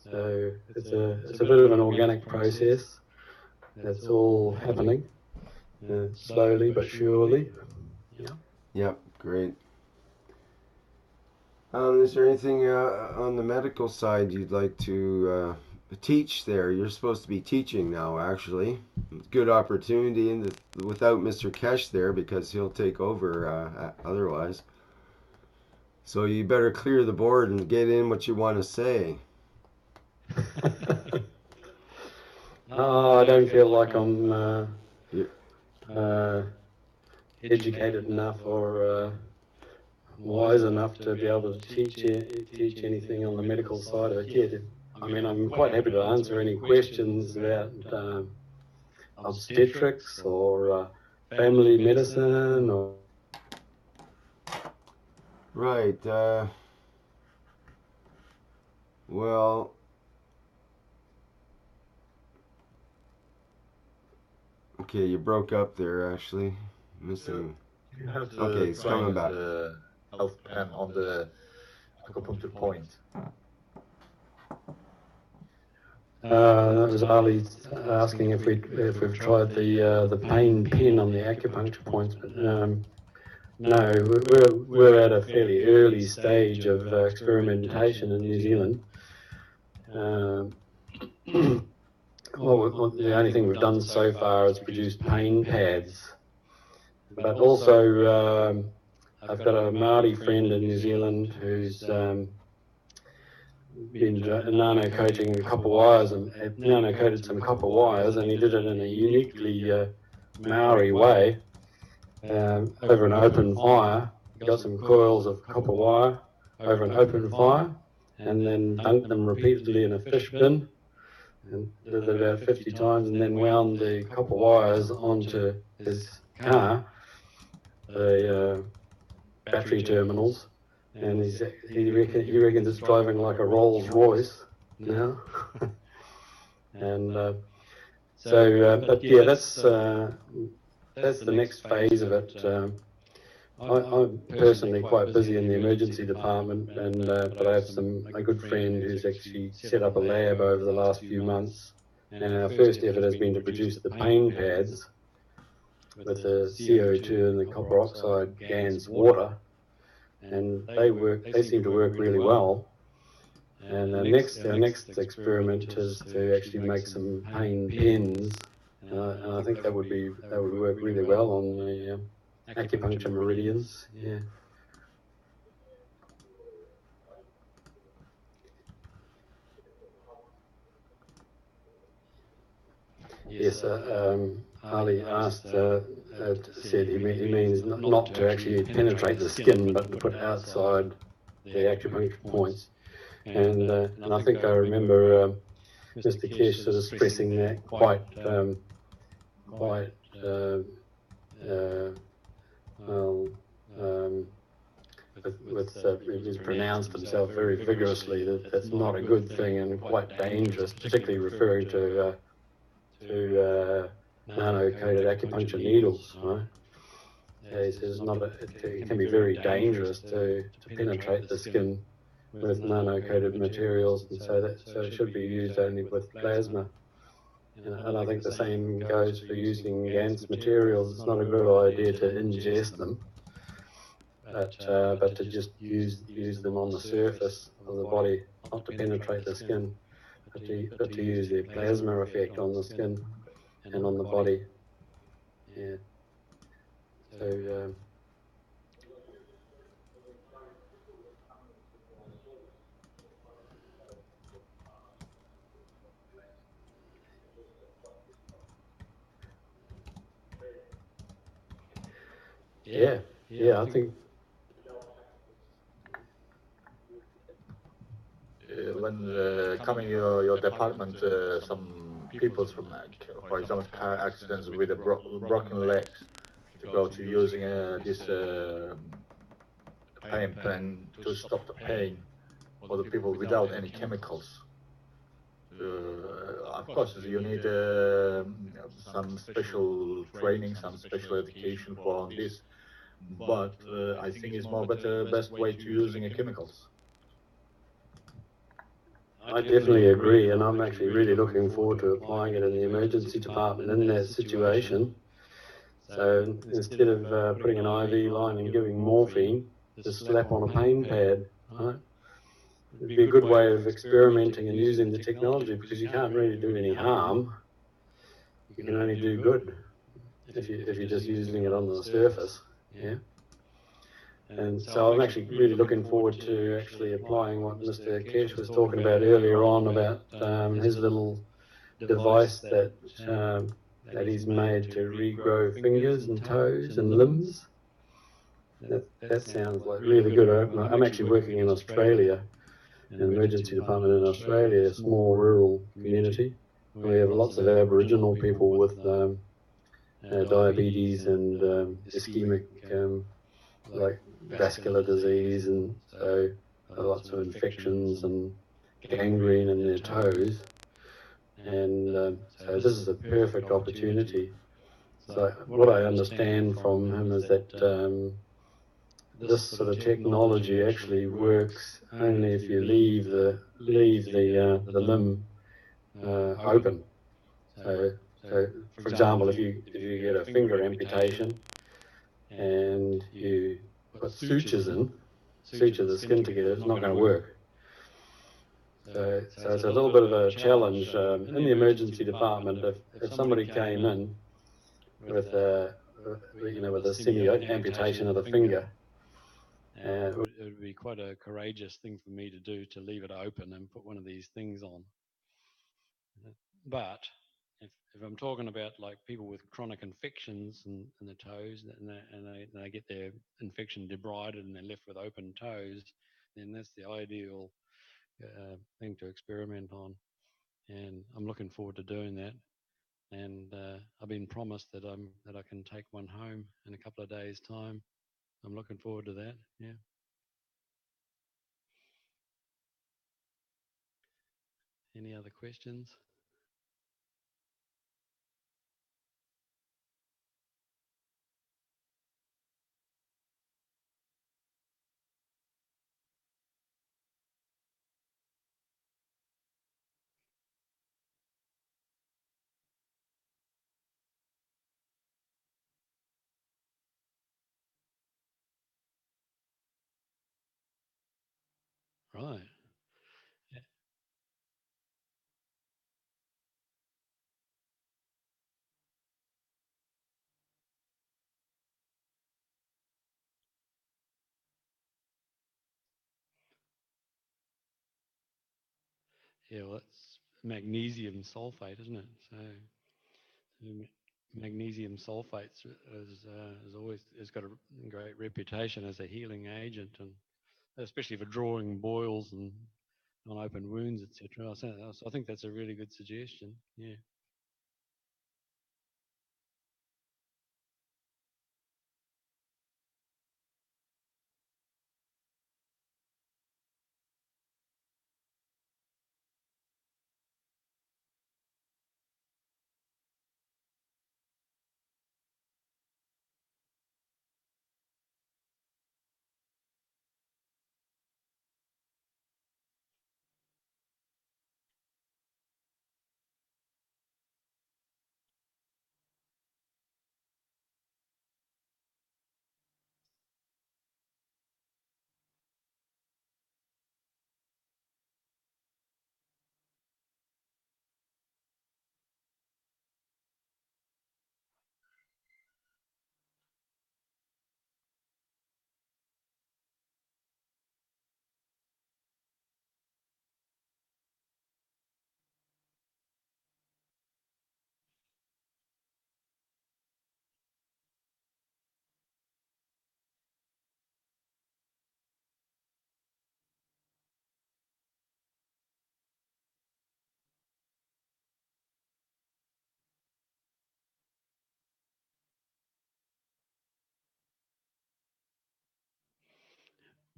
So it's a bit of an organic process. That's all happening slowly but surely. Yeah. Yep, great. Is there anything on the medical side you'd like to teach there? You're supposed to be teaching now, actually. Good opportunity without Mr. Kesh there, because he'll take over otherwise. So you better clear the board and get in what you want to say. I don't feel like I'm educated enough or wise enough to be able to teach anything on the medical side of it yet. I mean, I'm quite happy to answer any questions about obstetrics or family medicine or. Right. Well, okay, you broke up there, actually. Missing. You have to Okay, it's coming back. the health plan on the acupuncture point. That was Ali asking if we've tried the pain pen on the acupuncture points, but no, we're at a fairly early stage of experimentation in New Zealand. Well, the only thing we've done so far is produce pain pads, but also I've got a Māori friend in New Zealand who's been nano-coating a copper wires and nano-coated some copper wires, and he did it in a uniquely Maori way over an open fire. He got some coils of copper wire over an open fire and then dunked them repeatedly in a fish bin, and did it about 50 times, and then wound the copper wires onto his car, the battery terminals, and he reckons it's driving like a Rolls Royce now. And but yeah, that's the next phase of it. I'm personally quite busy in the emergency department, and but I have a good friend who's actually set up a lab over the last few months, and our first effort has been to produce the pain pads with the CO2 and the copper oxide GANS water, and they seem to work really well. And our next experiment is to actually make some pain pens, and I think that would work really well on the acupuncture meridians. Yeah. Yes, Ali asked, said he means not to actually penetrate the skin, but to put outside the acupuncture points. And I think I remember Mr. Kesh sort of stressing that quite he's pronounced himself very vigorously that that's not a good thing and quite dangerous, particularly referring to nano-coated acupuncture needles, right? He says it can be very dangerous to penetrate the skin with nano-coated materials, and so it should be used only with plasma. And I think the same goes for using GANS materials. It's not a good idea to ingest them. but to just use them on the surface of the body, not to penetrate the skin, but to use their plasma effect on the skin and on the body. Yeah. So yeah, I think when coming your department, some people from, like, for example, car accidents with a broken legs, to go to using this pain pen to stop the pain for the people without any chemicals. Of course, you need some special training, some special education for this, but I think it's more best way to using chemicals. I definitely agree, and I'm actually really looking forward to applying it in the emergency department in that situation. So instead of putting an IV line and giving morphine, just slap on a pain pad, right? It'd be a good way of experimenting and using the technology, because you can't really do any harm. You can only do good if you're just using it on the surface. Yeah. And so I'm actually really looking forward to actually applying what Mr. Kesh was talking about earlier on about his little device that he's made to regrow fingers and toes and limbs. That sounds like really good. I'm actually working in Australia, an emergency department in Australia, a small rural community. We have lots of Aboriginal people with diabetes and ischemic, like vascular disease, and so lots of infections and gangrene in their toes. And so this is a perfect opportunity. So what I understand from him is that this sort of technology actually works only if you leave the limb open. So for example, if you get a finger amputation and you put sutures in, suture the skin together, it's not going to work. So it's a little bit of a challenge in the emergency department. If somebody came in with with a semi amputation of the finger, it would be quite a courageous thing for me to do, to leave it open and put one of these things on. But if I'm talking about like people with chronic infections in the toes, and they get their infection debrided and they're left with open toes, then that's the ideal thing to experiment on. And I'm looking forward to doing that. And I've been promised that I can take one home in a couple of days' time. I'm looking forward to that. Yeah. Any other questions? Right. Yeah, well, it's magnesium sulfate, isn't it? So magnesium sulfate is always got a great reputation as a healing agent, and especially for drawing boils and on open wounds, etc. So I think that's a really good suggestion. Yeah.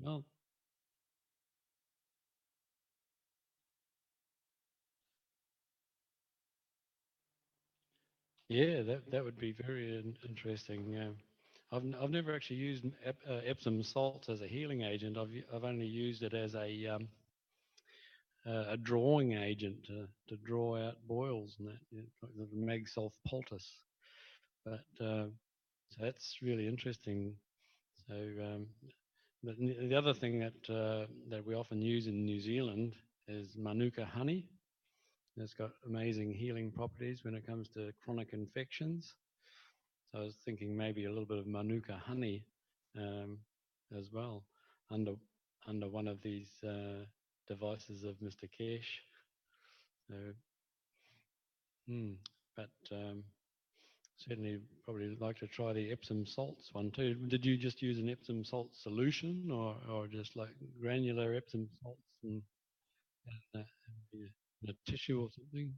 Well, yeah, that would be very interesting. I've never actually used Epsom salts as a healing agent. I've only used it as a drawing agent to draw out boils and that, like the Magsulf poultice. But so that's really interesting. So but the other thing that we often use in New Zealand is Manuka honey. It's got amazing healing properties when it comes to chronic infections. So I was thinking maybe a little bit of Manuka honey as well under one of these devices of Mr. Kesh. So, but certainly probably like to try the Epsom salts one too. Did you just use an Epsom salt solution or just like granular Epsom salts and in a tissue or something?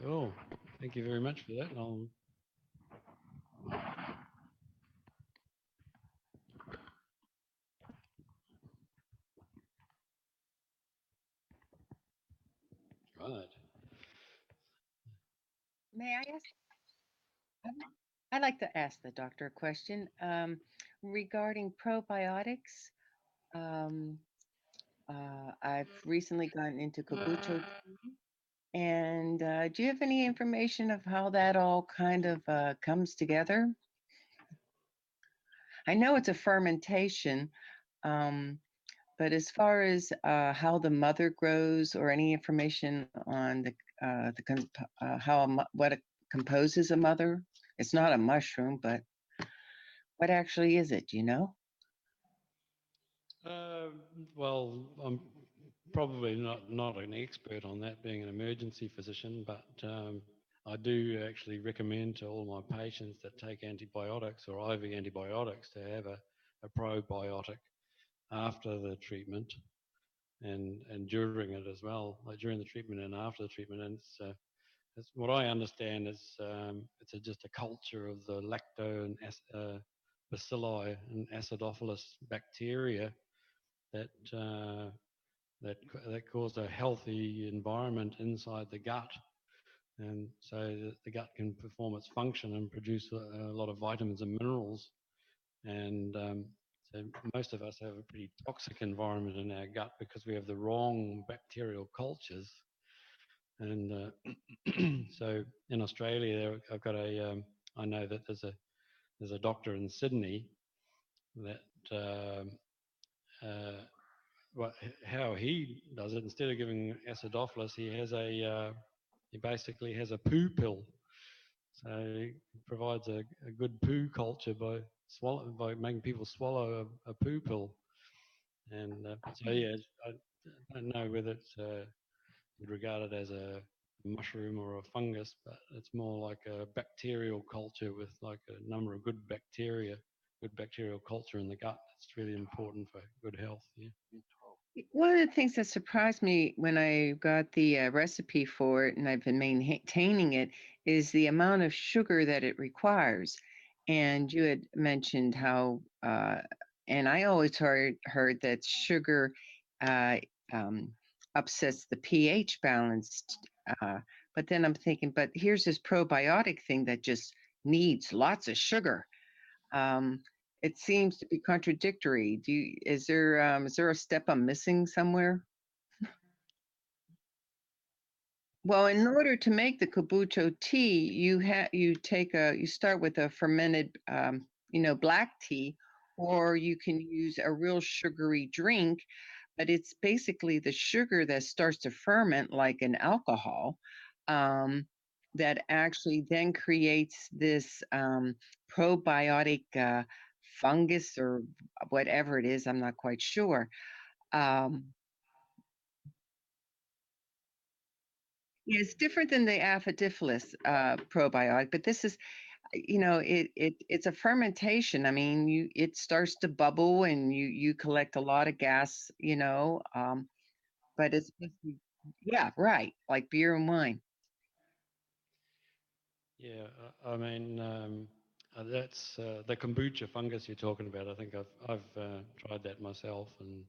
Cool. Thank you very much for that. Right. May I ask? I'd like to ask the doctor a question regarding probiotics. Um, I've recently gotten into kombucha, and do you have any information of how that all kind of comes together? I know it's a fermentation, but as far as how the mother grows, or any information on what it composes a mother, it's not a mushroom, but what actually is it? Do you know? Well, I'm probably not an expert on that, being an emergency physician, but I do actually recommend to all my patients that take antibiotics or IV antibiotics to have a probiotic after the treatment and during it as well, like during the treatment and after the treatment. And it's what I understand is it's just a culture of the lacto and bacilli and acidophilus bacteria that that cause a healthy environment inside the gut, and so the gut can perform its function and produce a lot of vitamins and minerals. And so most of us have a pretty toxic environment in our gut because we have the wrong bacterial cultures. And so in Australia, I've got I know that there's a doctor in Sydney that how he does it, instead of giving acidophilus, he basically has a poo pill. So he provides a good poo culture by making people swallow a poo pill. And so yeah, I don't know whether it's regarded as a mushroom or a fungus, but it's more like a bacterial culture with like a number of good bacterial culture in the gut. It's really important for good health. Yeah. One of the things that surprised me when I got the recipe for it, and I've been maintaining it, is the amount of sugar that it requires. And you had mentioned how, and I always heard that sugar uh, um, upsets the pH balance. But then I'm thinking, but here's this probiotic thing that just needs lots of sugar. It seems to be contradictory. Is there a step I'm missing somewhere? Well, in order to make the kombucha tea, you start with a fermented black tea, or you can use a real sugary drink, but it's basically the sugar that starts to ferment like an alcohol. Um, that actually then creates this probiotic fungus or whatever it is. I'm not quite sure. Um, yeah, it's different than the aphidiphyllus probiotic, but this is, it's a fermentation. I mean, it starts to bubble and you collect a lot of gas, but it's yeah, right, like beer and wine. Yeah, I mean, that's the kombucha fungus you're talking about. I think I've tried that myself, and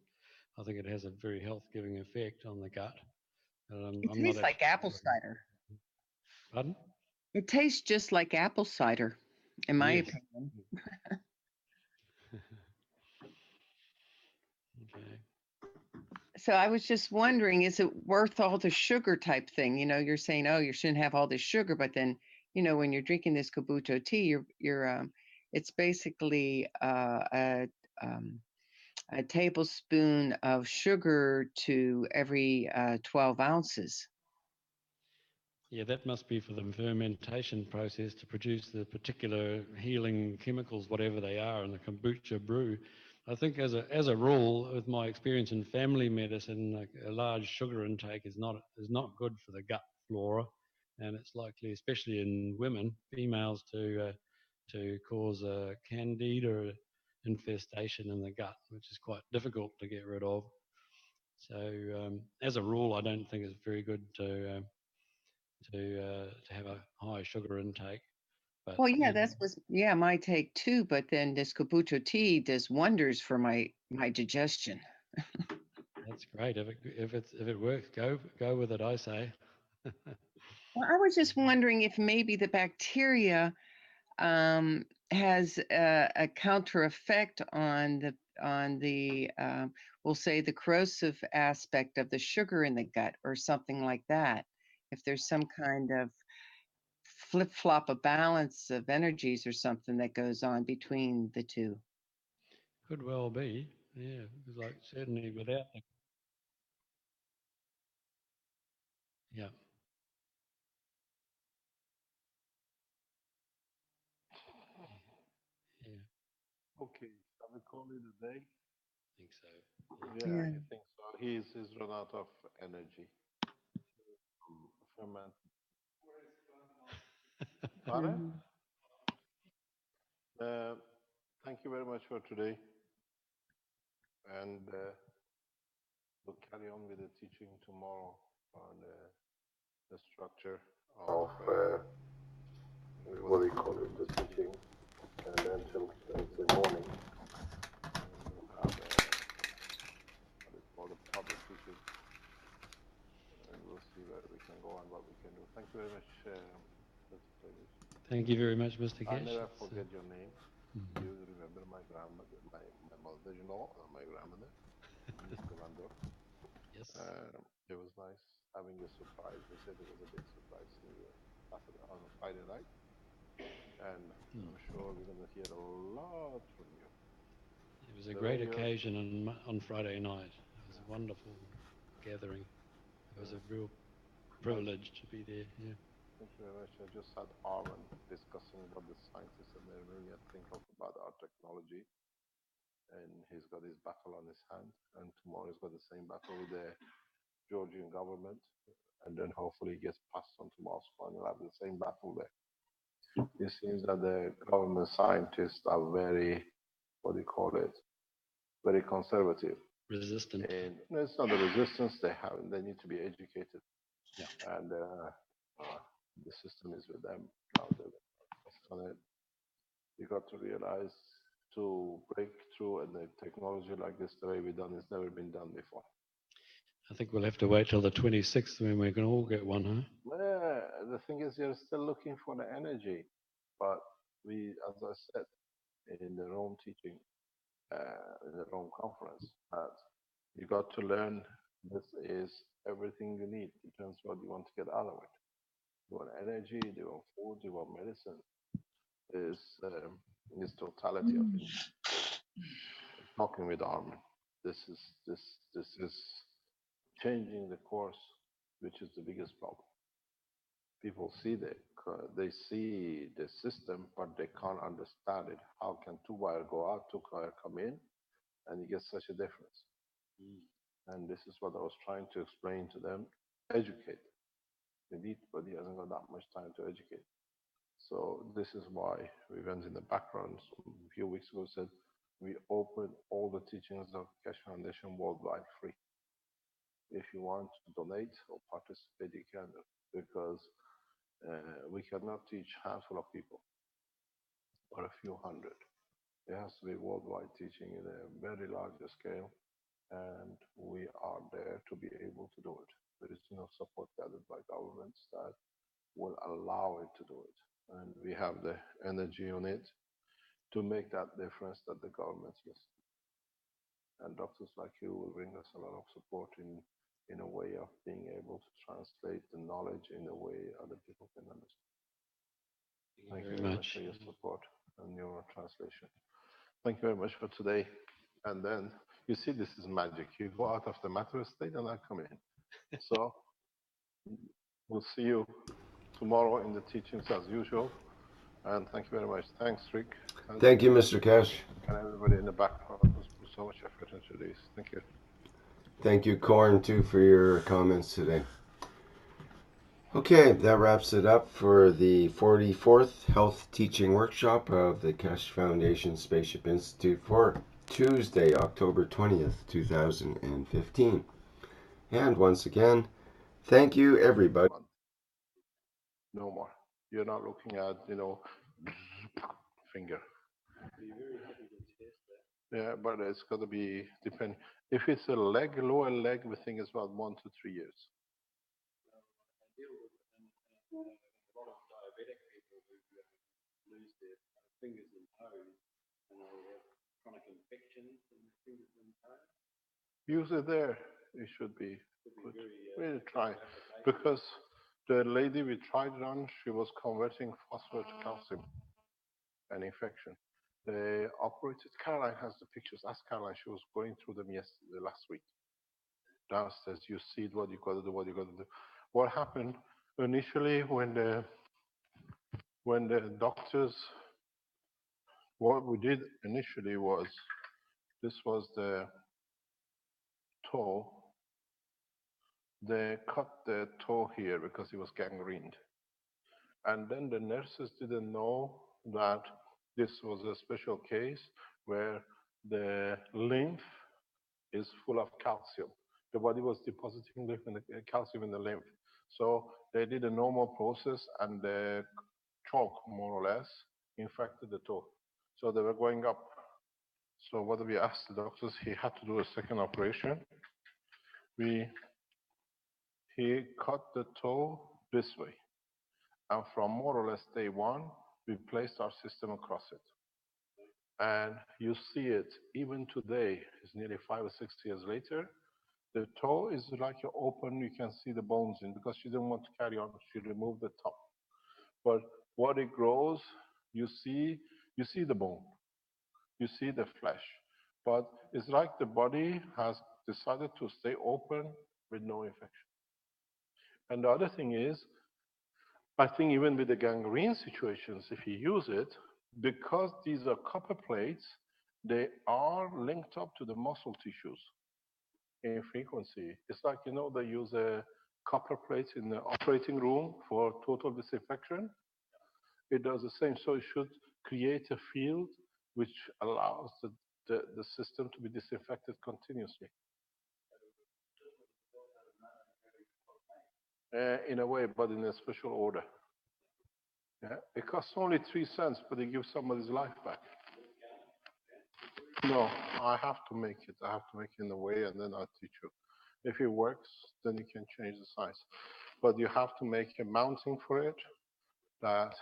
I think it has a very health-giving effect on the gut. It I'm not tastes like apple actually. cider. Pardon? It tastes just like apple cider, in my Yes. opinion. Okay. So I was just wondering, is it worth all the sugar type thing? You're saying, oh, you shouldn't have all this sugar, but then, when you're drinking this kombucha tea, it's basically a tablespoon of sugar to every 12 ounces. Yeah, that must be for the fermentation process to produce the particular healing chemicals, whatever they are, in the kombucha brew. I think, as a rule, with my experience in family medicine, like a large sugar intake is not good for the gut flora, and it's likely, especially in women, females, to cause a candida infestation in the gut, which is quite difficult to get rid of. So, as a rule, I don't think it's very good to have a high sugar intake. But Well, yeah, my take too. But then this kombucha tea does wonders for my digestion. that's great. If it works, go with it, I say. Well, I was just wondering if maybe the bacteria has a counter effect on the we'll say the corrosive aspect of the sugar in the gut or something like that. If there's some kind of flip flop, a balance of energies or something that goes on between the two. Could well be. Yeah, because like certainly without the yeah. Yeah, Okay, shall we call it a day? I think so. Yeah, Yeah. I think so. He's run out of energy. Ferment. Pardon? Mhm. Thank you very much for today, and we'll carry on with the teaching tomorrow on the structure of what do you call it, the teaching, and then till Thursday morning, and we'll have what is called a public teaching, and we'll see where we can go and what we can do. Thank you very much, Mr. Davis. Thank you very much, Mr. I Cash. never It's, forget your name. mhm. You remember my grandmother, my mother-in-law, my grandmother, Mr. Vandor. Yes. It was nice having a surprise. They said it was a big surprise to me on a Friday night, and I'm sure we're going to hear a lot from you. It was a The great radio. occasion on Friday night. It was a wonderful gathering. It was a real privilege to be there. Yeah. Thank you very much. I just had Arwen discussing what the scientists in the area think of about our technology, and he's got his battle on his hand, and tomorrow he's got the same battle with the Georgian government, and then hopefully he gets passed on to Moscow and he'll have the same battle there. It seems that the government scientists are very, what do you call it, very conservative. Resistant. And it's not the resistance they have, they need to be educated. Yeah. And the system is with them now. On it. You got to realize to break through and the technology like this, the way we've done, it's never been done before. I think we'll have to wait till the 26th when we can all get one, huh? Well, the thing is, you're still looking for the energy, but we, as I said in the Rome teaching, in the Rome conference, that you got to learn this is everything you need in terms of what you want to get out of it. You want energy, you want food, you want medicine. Is totality of it. Talking with Armin, this is changing the course, which is the biggest problem. people see they see the system, but they can't understand it. How can two wire go out, two wire come in, and you get such a difference? And this is what I was trying to explain to them. Educate. Indeed, but he hasn't got that much time to educate. So this is why we went in the background a few weeks ago, said we open all the teachings of Cash Foundation worldwide free. If you want to donate or participate, you can, because we cannot teach a handful of people or a few hundred. It has to be worldwide teaching in a very large scale, and we are there to be able to do it. There is no support gathered by governments that will allow it to do it. And we have the energy on it to make that difference that the governments listen. And doctors like you will bring us a lot of support in a way of being able to translate the knowledge in a way other people can understand. Thank you very much for your support and your translation. Thank you very much for today. And then you see, this is magic. You go out of the matter state and I come in. So we'll see you tomorrow in the teachings as usual. And thank you very much. Thanks, Rick. Thank you, Mr. Cash. And everybody in the background who's put so much effort into this. Thank you. Thank you, Corn, too, for your comments today. Okay, that wraps it up for the 44th Health Teaching Workshop of the Cash Foundation Spaceship Institute for Tuesday, October 20th, 2015. And once again, thank you, everybody. No more. You're not looking at, finger. Yeah, but it's got to be depending. If it's a leg, lower leg, we think it's about 1 to 3 years. Lose their fingers and toes, and they have chronic infections in their fingers and toes. Use it there. It should be good. Really try, because the lady we tried it on, she was converting phosphorus to calcium, an infection. They operated. Caroline has the pictures. Ask Caroline. She was going through them last week. Downstairs, you see what you got to do. What you got to do. What happened initially when the doctors? What we did initially was, this was the toe. They cut the toe here because it was gangrened. And then the nurses didn't know that this was a special case where the lymph is full of calcium. The body was depositing calcium in the lymph. So they did a normal process and the chalk, more or less, infected the toe. So they were going up. So what we asked the doctors, he had to do a second operation. He cut the toe this way. And from more or less day one, we placed our system across it. And you see it even today, it's nearly 5 or 6 years later. The toe is like open, you can see the bones in, because she didn't want to carry on. She removed the top. But what it grows, you see the bone, you see the flesh. But it's like the body has decided to stay open with no infection. And the other thing is, I think even with the gangrene situations, if you use it, because these are copper plates, they are linked up to the muscle tissues in frequency. It's like, they use a copper plates in the operating room for total disinfection. It does the same. So it should create a field which allows the system to be disinfected continuously. In a way, but in a special order. Yeah, it costs only 3 cents, but it gives somebody's life back. No, I have to make it. I have to make it in a way, and then I'll teach you. If it works, then you can change the size. But you have to make a mounting for it that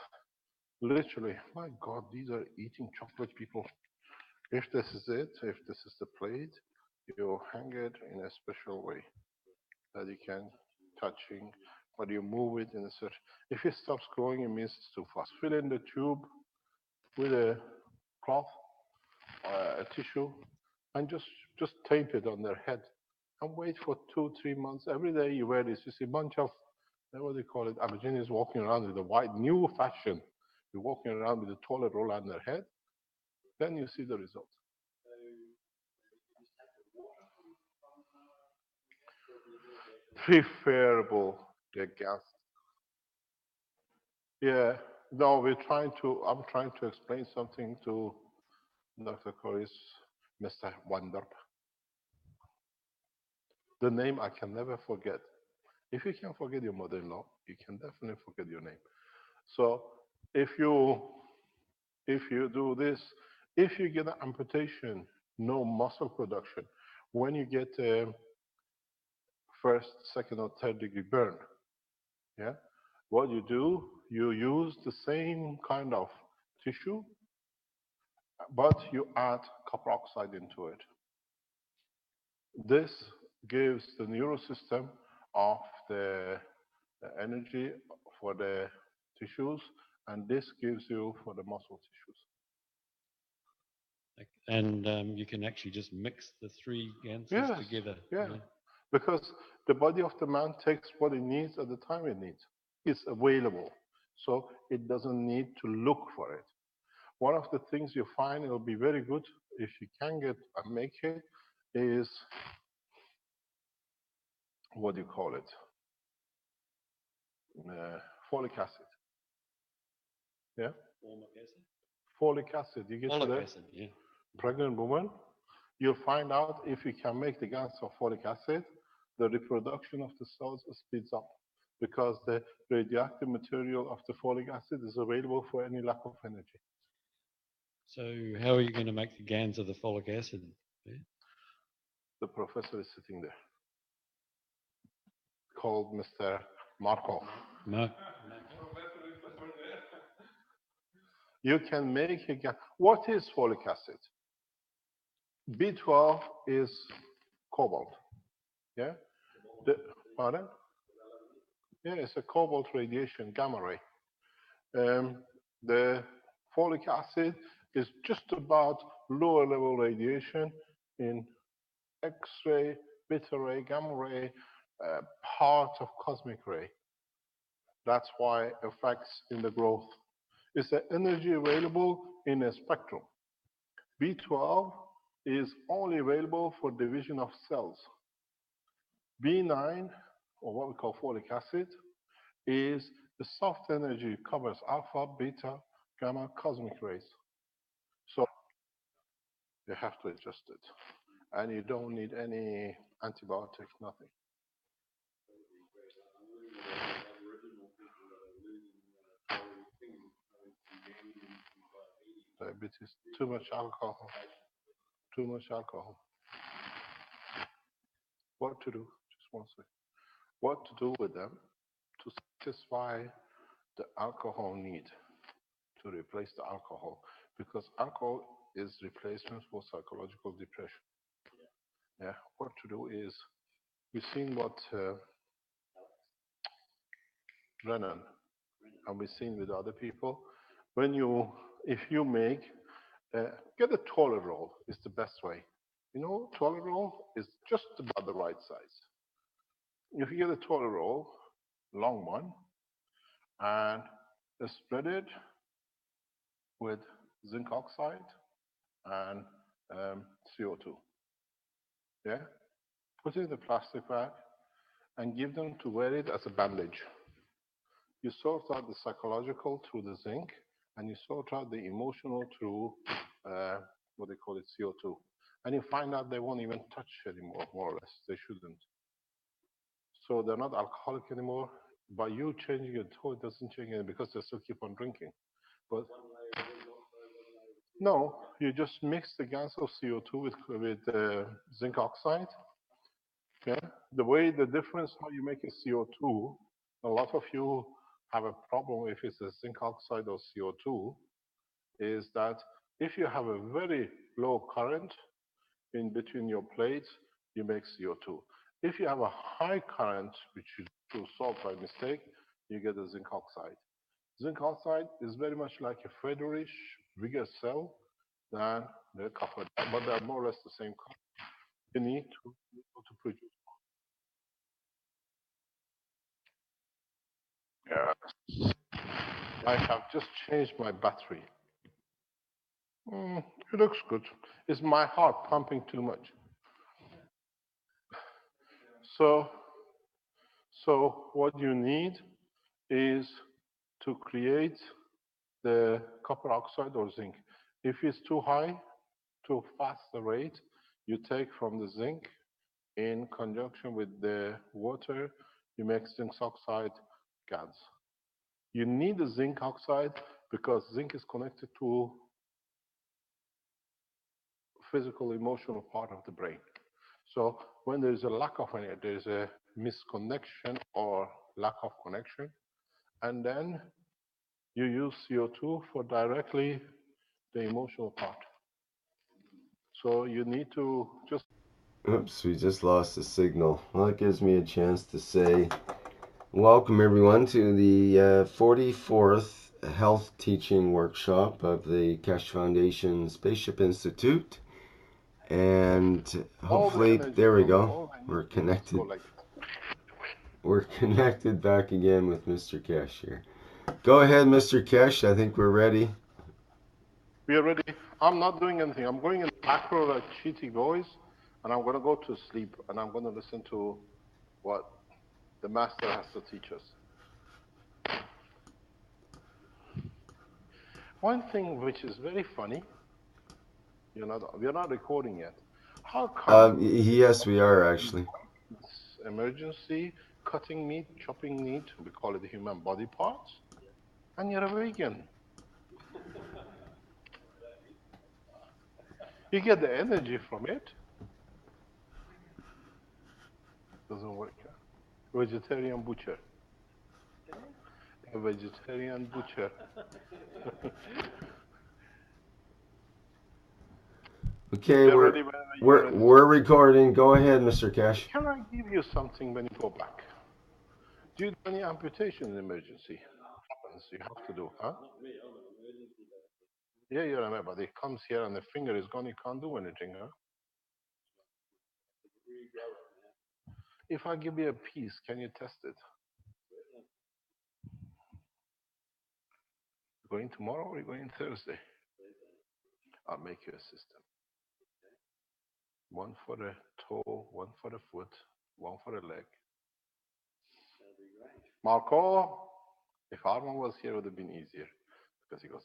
literally, my God, these are eating chocolate people. If this is it, if this is the plate, you hang it in a special way that you can touching, but you move it in a certain. If it stops growing, it means it's too fast. Fill in the tube with a cloth, a tissue, and just tape it on their head, and wait for 2-3 months. Every day you wear this, you see a bunch of what do you call it? Aborigines walking around with a white new fashion. You're walking around with a toilet roll on their head. Then you see the result. Preferable the gas. Yeah. No, I'm trying to explain something to Dr. Corey's Mr. Wonder. The name I can never forget. If you can forget your mother-in-law, you can definitely forget your name. So if you do this, if you get an amputation, no muscle production, when you get a first, second, or third degree burn, yeah, what you do, you use the same kind of tissue, but you add copper oxide into it. This gives the neural system of the energy for the tissues, and this gives you for the muscle tissues. And you can actually just mix the three ganses together. Yeah, because the body of the man takes what it needs at the time it needs. It's available, so it doesn't need to look for it. One of the things you find it'll be very good if you can get and make it is what do you call it? Folic acid. Yeah. Folic acid. You get to Folic the acid, yeah. pregnant woman. You'll find out if you can make the gans of folic acid, the reproduction of the cells speeds up because the radioactive material of the folic acid is available for any lack of energy. So how are you going to make the gans of the folic acid? Yeah? The professor is sitting there, called Mr. Markov. No. You can make a gas. What is folic acid? B12 is cobalt. Yeah? Pardon? Yeah, it's a cobalt radiation, gamma ray. The folic acid is just about lower level radiation in X-ray, beta ray, gamma ray, part of cosmic ray. That's why it affects in the growth. It's the energy available in a spectrum. B12 is only available for division of cells. B9, or what we call folic acid, is the soft energy, covers alpha, beta, gamma, cosmic rays. So you have to adjust it. And you don't need any antibiotic, nothing. Diabetes, too much alcohol. Too much alcohol. What to do? Just one second. What to do with them to satisfy the alcohol need, to replace the alcohol, because alcohol is replacement for psychological depression. Yeah, what to do is, we've seen what Renan, and we've seen with other people, if you make, get a toilet roll is the best way. You know, toilet roll is just about the right size. If you get a toilet roll, long one, and spread it with zinc oxide and CO2. Yeah? Put it in the plastic bag and give them to wear it as a bandage. You sort out the psychological through the zinc, and you sort out the emotional through what they call it, CO2. And you find out they won't even touch anymore, more or less. They shouldn't. So they're not alcoholic anymore. By you changing it, it doesn't change it because they still keep on drinking. But no, you just mix the gas of CO2 with zinc oxide. Yeah, the difference how you make a CO2, a lot of you have a problem if it's a zinc oxide or CO2, is that if you have a very low current in between your plates, you make CO2. If you have a high current, which you solve by mistake, you get a zinc oxide. Zinc oxide is very much like a featherish, bigger cell than the copper, but they're more or less the same color. You need to produce. I have just changed my battery. It looks good. Is my heart pumping too much? So what you need is to create the copper oxide or zinc. If it's too high, too fast the rate, you take from the zinc in conjunction with the water, you make zinc oxide gas. You need the zinc oxide because zinc is connected to physical, emotional part of the brain. So when there is a lack of any, there is a misconnection or lack of connection, and then you use CO2 for directly the emotional part. So you need to just... Oops, we just lost the signal. Well, it gives me a chance to say welcome everyone to the 44th Health Teaching Workshop of the Keshe Foundation Spaceship Institute. And hopefully, there we go. We're connected. We're connected back again with Mr. Keshe here. Go ahead, Mr. Keshe. I think we're ready. We are ready. I'm not doing anything. I'm going in macro like cheaty voice, and I'm going to go to sleep, and I'm going to listen to what the master has to teach us. One thing which is very funny, we're not recording yet. How come? Yes, we are actually. It's emergency, cutting meat, chopping meat, we call it the human body parts, and you're a vegan. You get the energy from it. Doesn't work. Huh? Vegetarian butcher. A vegetarian butcher. Okay, we're recording. Go ahead, Mr. Keshe. Can I give you something when you go back? Do you do any amputation in emergency? Happens, you have to do, huh? Yeah, you remember, but it comes here and the finger is gone, you can't do anything, huh? If I give you a piece, can you test it? Going tomorrow or going Thursday? I'll make you a system. One for the toe, one for the foot, one for the leg. Marco, if Armand was here, it would have been easier because he goes,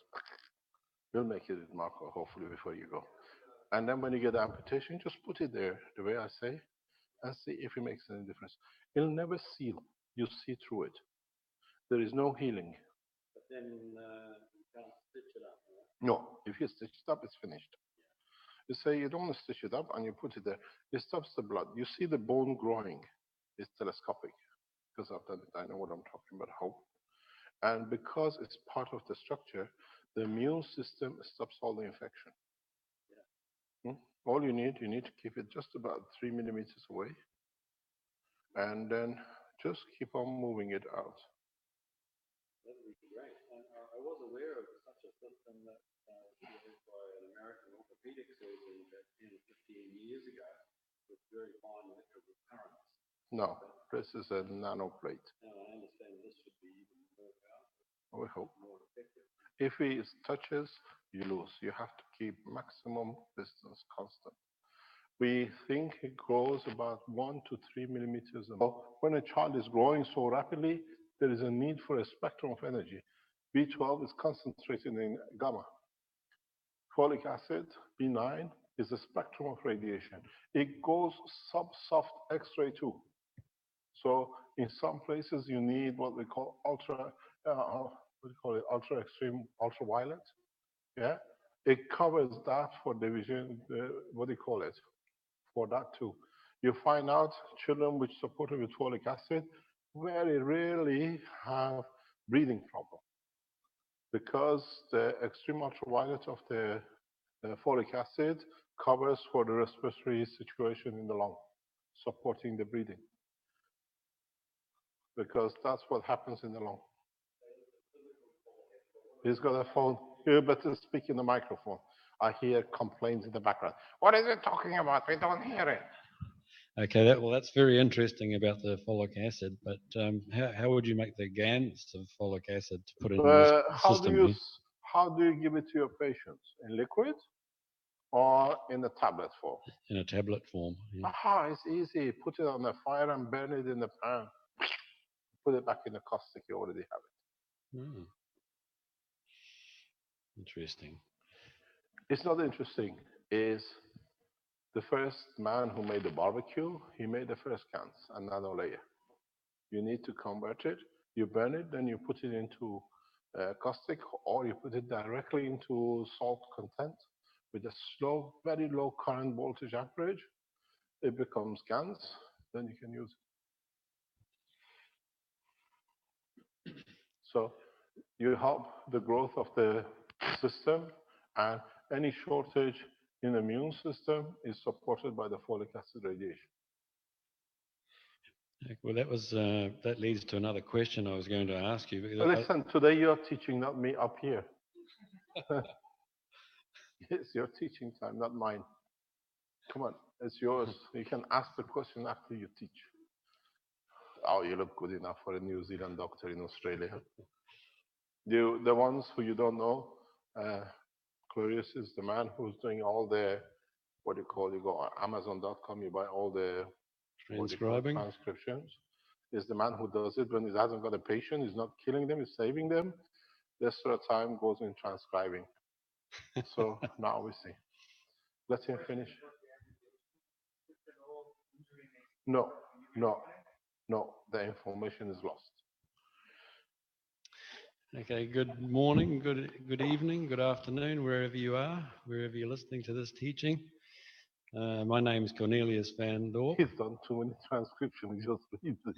we'll make it with Marco, hopefully, before you go. And then when you get the amputation, just put it there, the way I say, and see if it makes any difference. It'll never seal. You see through it. There is no healing. But then you can't stitch it up, right? No, if you stitch it up, it's finished. You say you don't want to stitch it up and you put it there. It stops the blood. You see the bone growing. It's telescopic because I've done it. I know what I'm talking about, how. And because it's part of the structure, the immune system stops all the infection. Yeah. All you need to keep it just about 3 millimeters away. And then just keep on moving it out. That would be great. And I was aware of such a system that was used by an American orthopedic surgeon about 10 or 15 years ago with very fine electrical currents. No, this is a nanoplate. No, I understand this should be even more powerful. We hope. More effective. If it touches, you lose. You have to keep maximum distance constant. We think it grows about 1 to 3 millimeters. When a child is growing so rapidly, there is a need for a spectrum of energy. B12 is concentrated in gamma. Folic acid, B9, is a spectrum of radiation. It goes sub-soft X-ray too. So in some places you need what we call ultra extreme ultraviolet. Yeah, it covers that for division. What do you call it? For that too. You find out children which supported with folic acid very rarely have breathing problem because the extreme ultraviolet of the folic acid covers for the respiratory situation in the lung, supporting the breathing. Because that's what happens in the lung. He's got a phone. You better speak in the microphone. I hear complaints in the background. What is it talking about? We don't hear it. Okay, that's very interesting about the folic acid. But how would you make the GANs of folic acid to put in this system here? How do you give it to your patients? In liquid or in a tablet form? In a tablet form. Yeah. Aha, it's easy. Put it on the fire and burn it in the pan. Put it back in the caustic. You already have it. Hmm. Interesting. It's not interesting. Is the first man who made the barbecue, he made the first cans, another layer. You need to convert it. You burn it, then you put it into caustic, or you put it directly into salt content with a slow, very low current voltage amperage. It becomes GANs, then you can use it. So you help the growth of the system, and any shortage in the immune system is supported by the folic acid radiation. Well, that leads to another question I was going to ask you. Listen, today you're teaching, not me up here. It's your teaching time, not mine. Come on, it's yours. You can ask the question after you teach. Oh, you look good enough for a New Zealand doctor in Australia. The ones who you don't know, Clarius is the man who's doing all the, what do you call, you go on Amazon.com, you buy all the transcriptions. Is the man who does it when he hasn't got a patient, he's not killing them, he's saving them. This sort of time goes in transcribing. So now we see. Let him finish. No, the information is lost. Okay, good morning, good evening, good afternoon, wherever you are, wherever you're listening to this teaching. My name is Cornelius van Dorp. He's done too many transcriptions, he just reads it.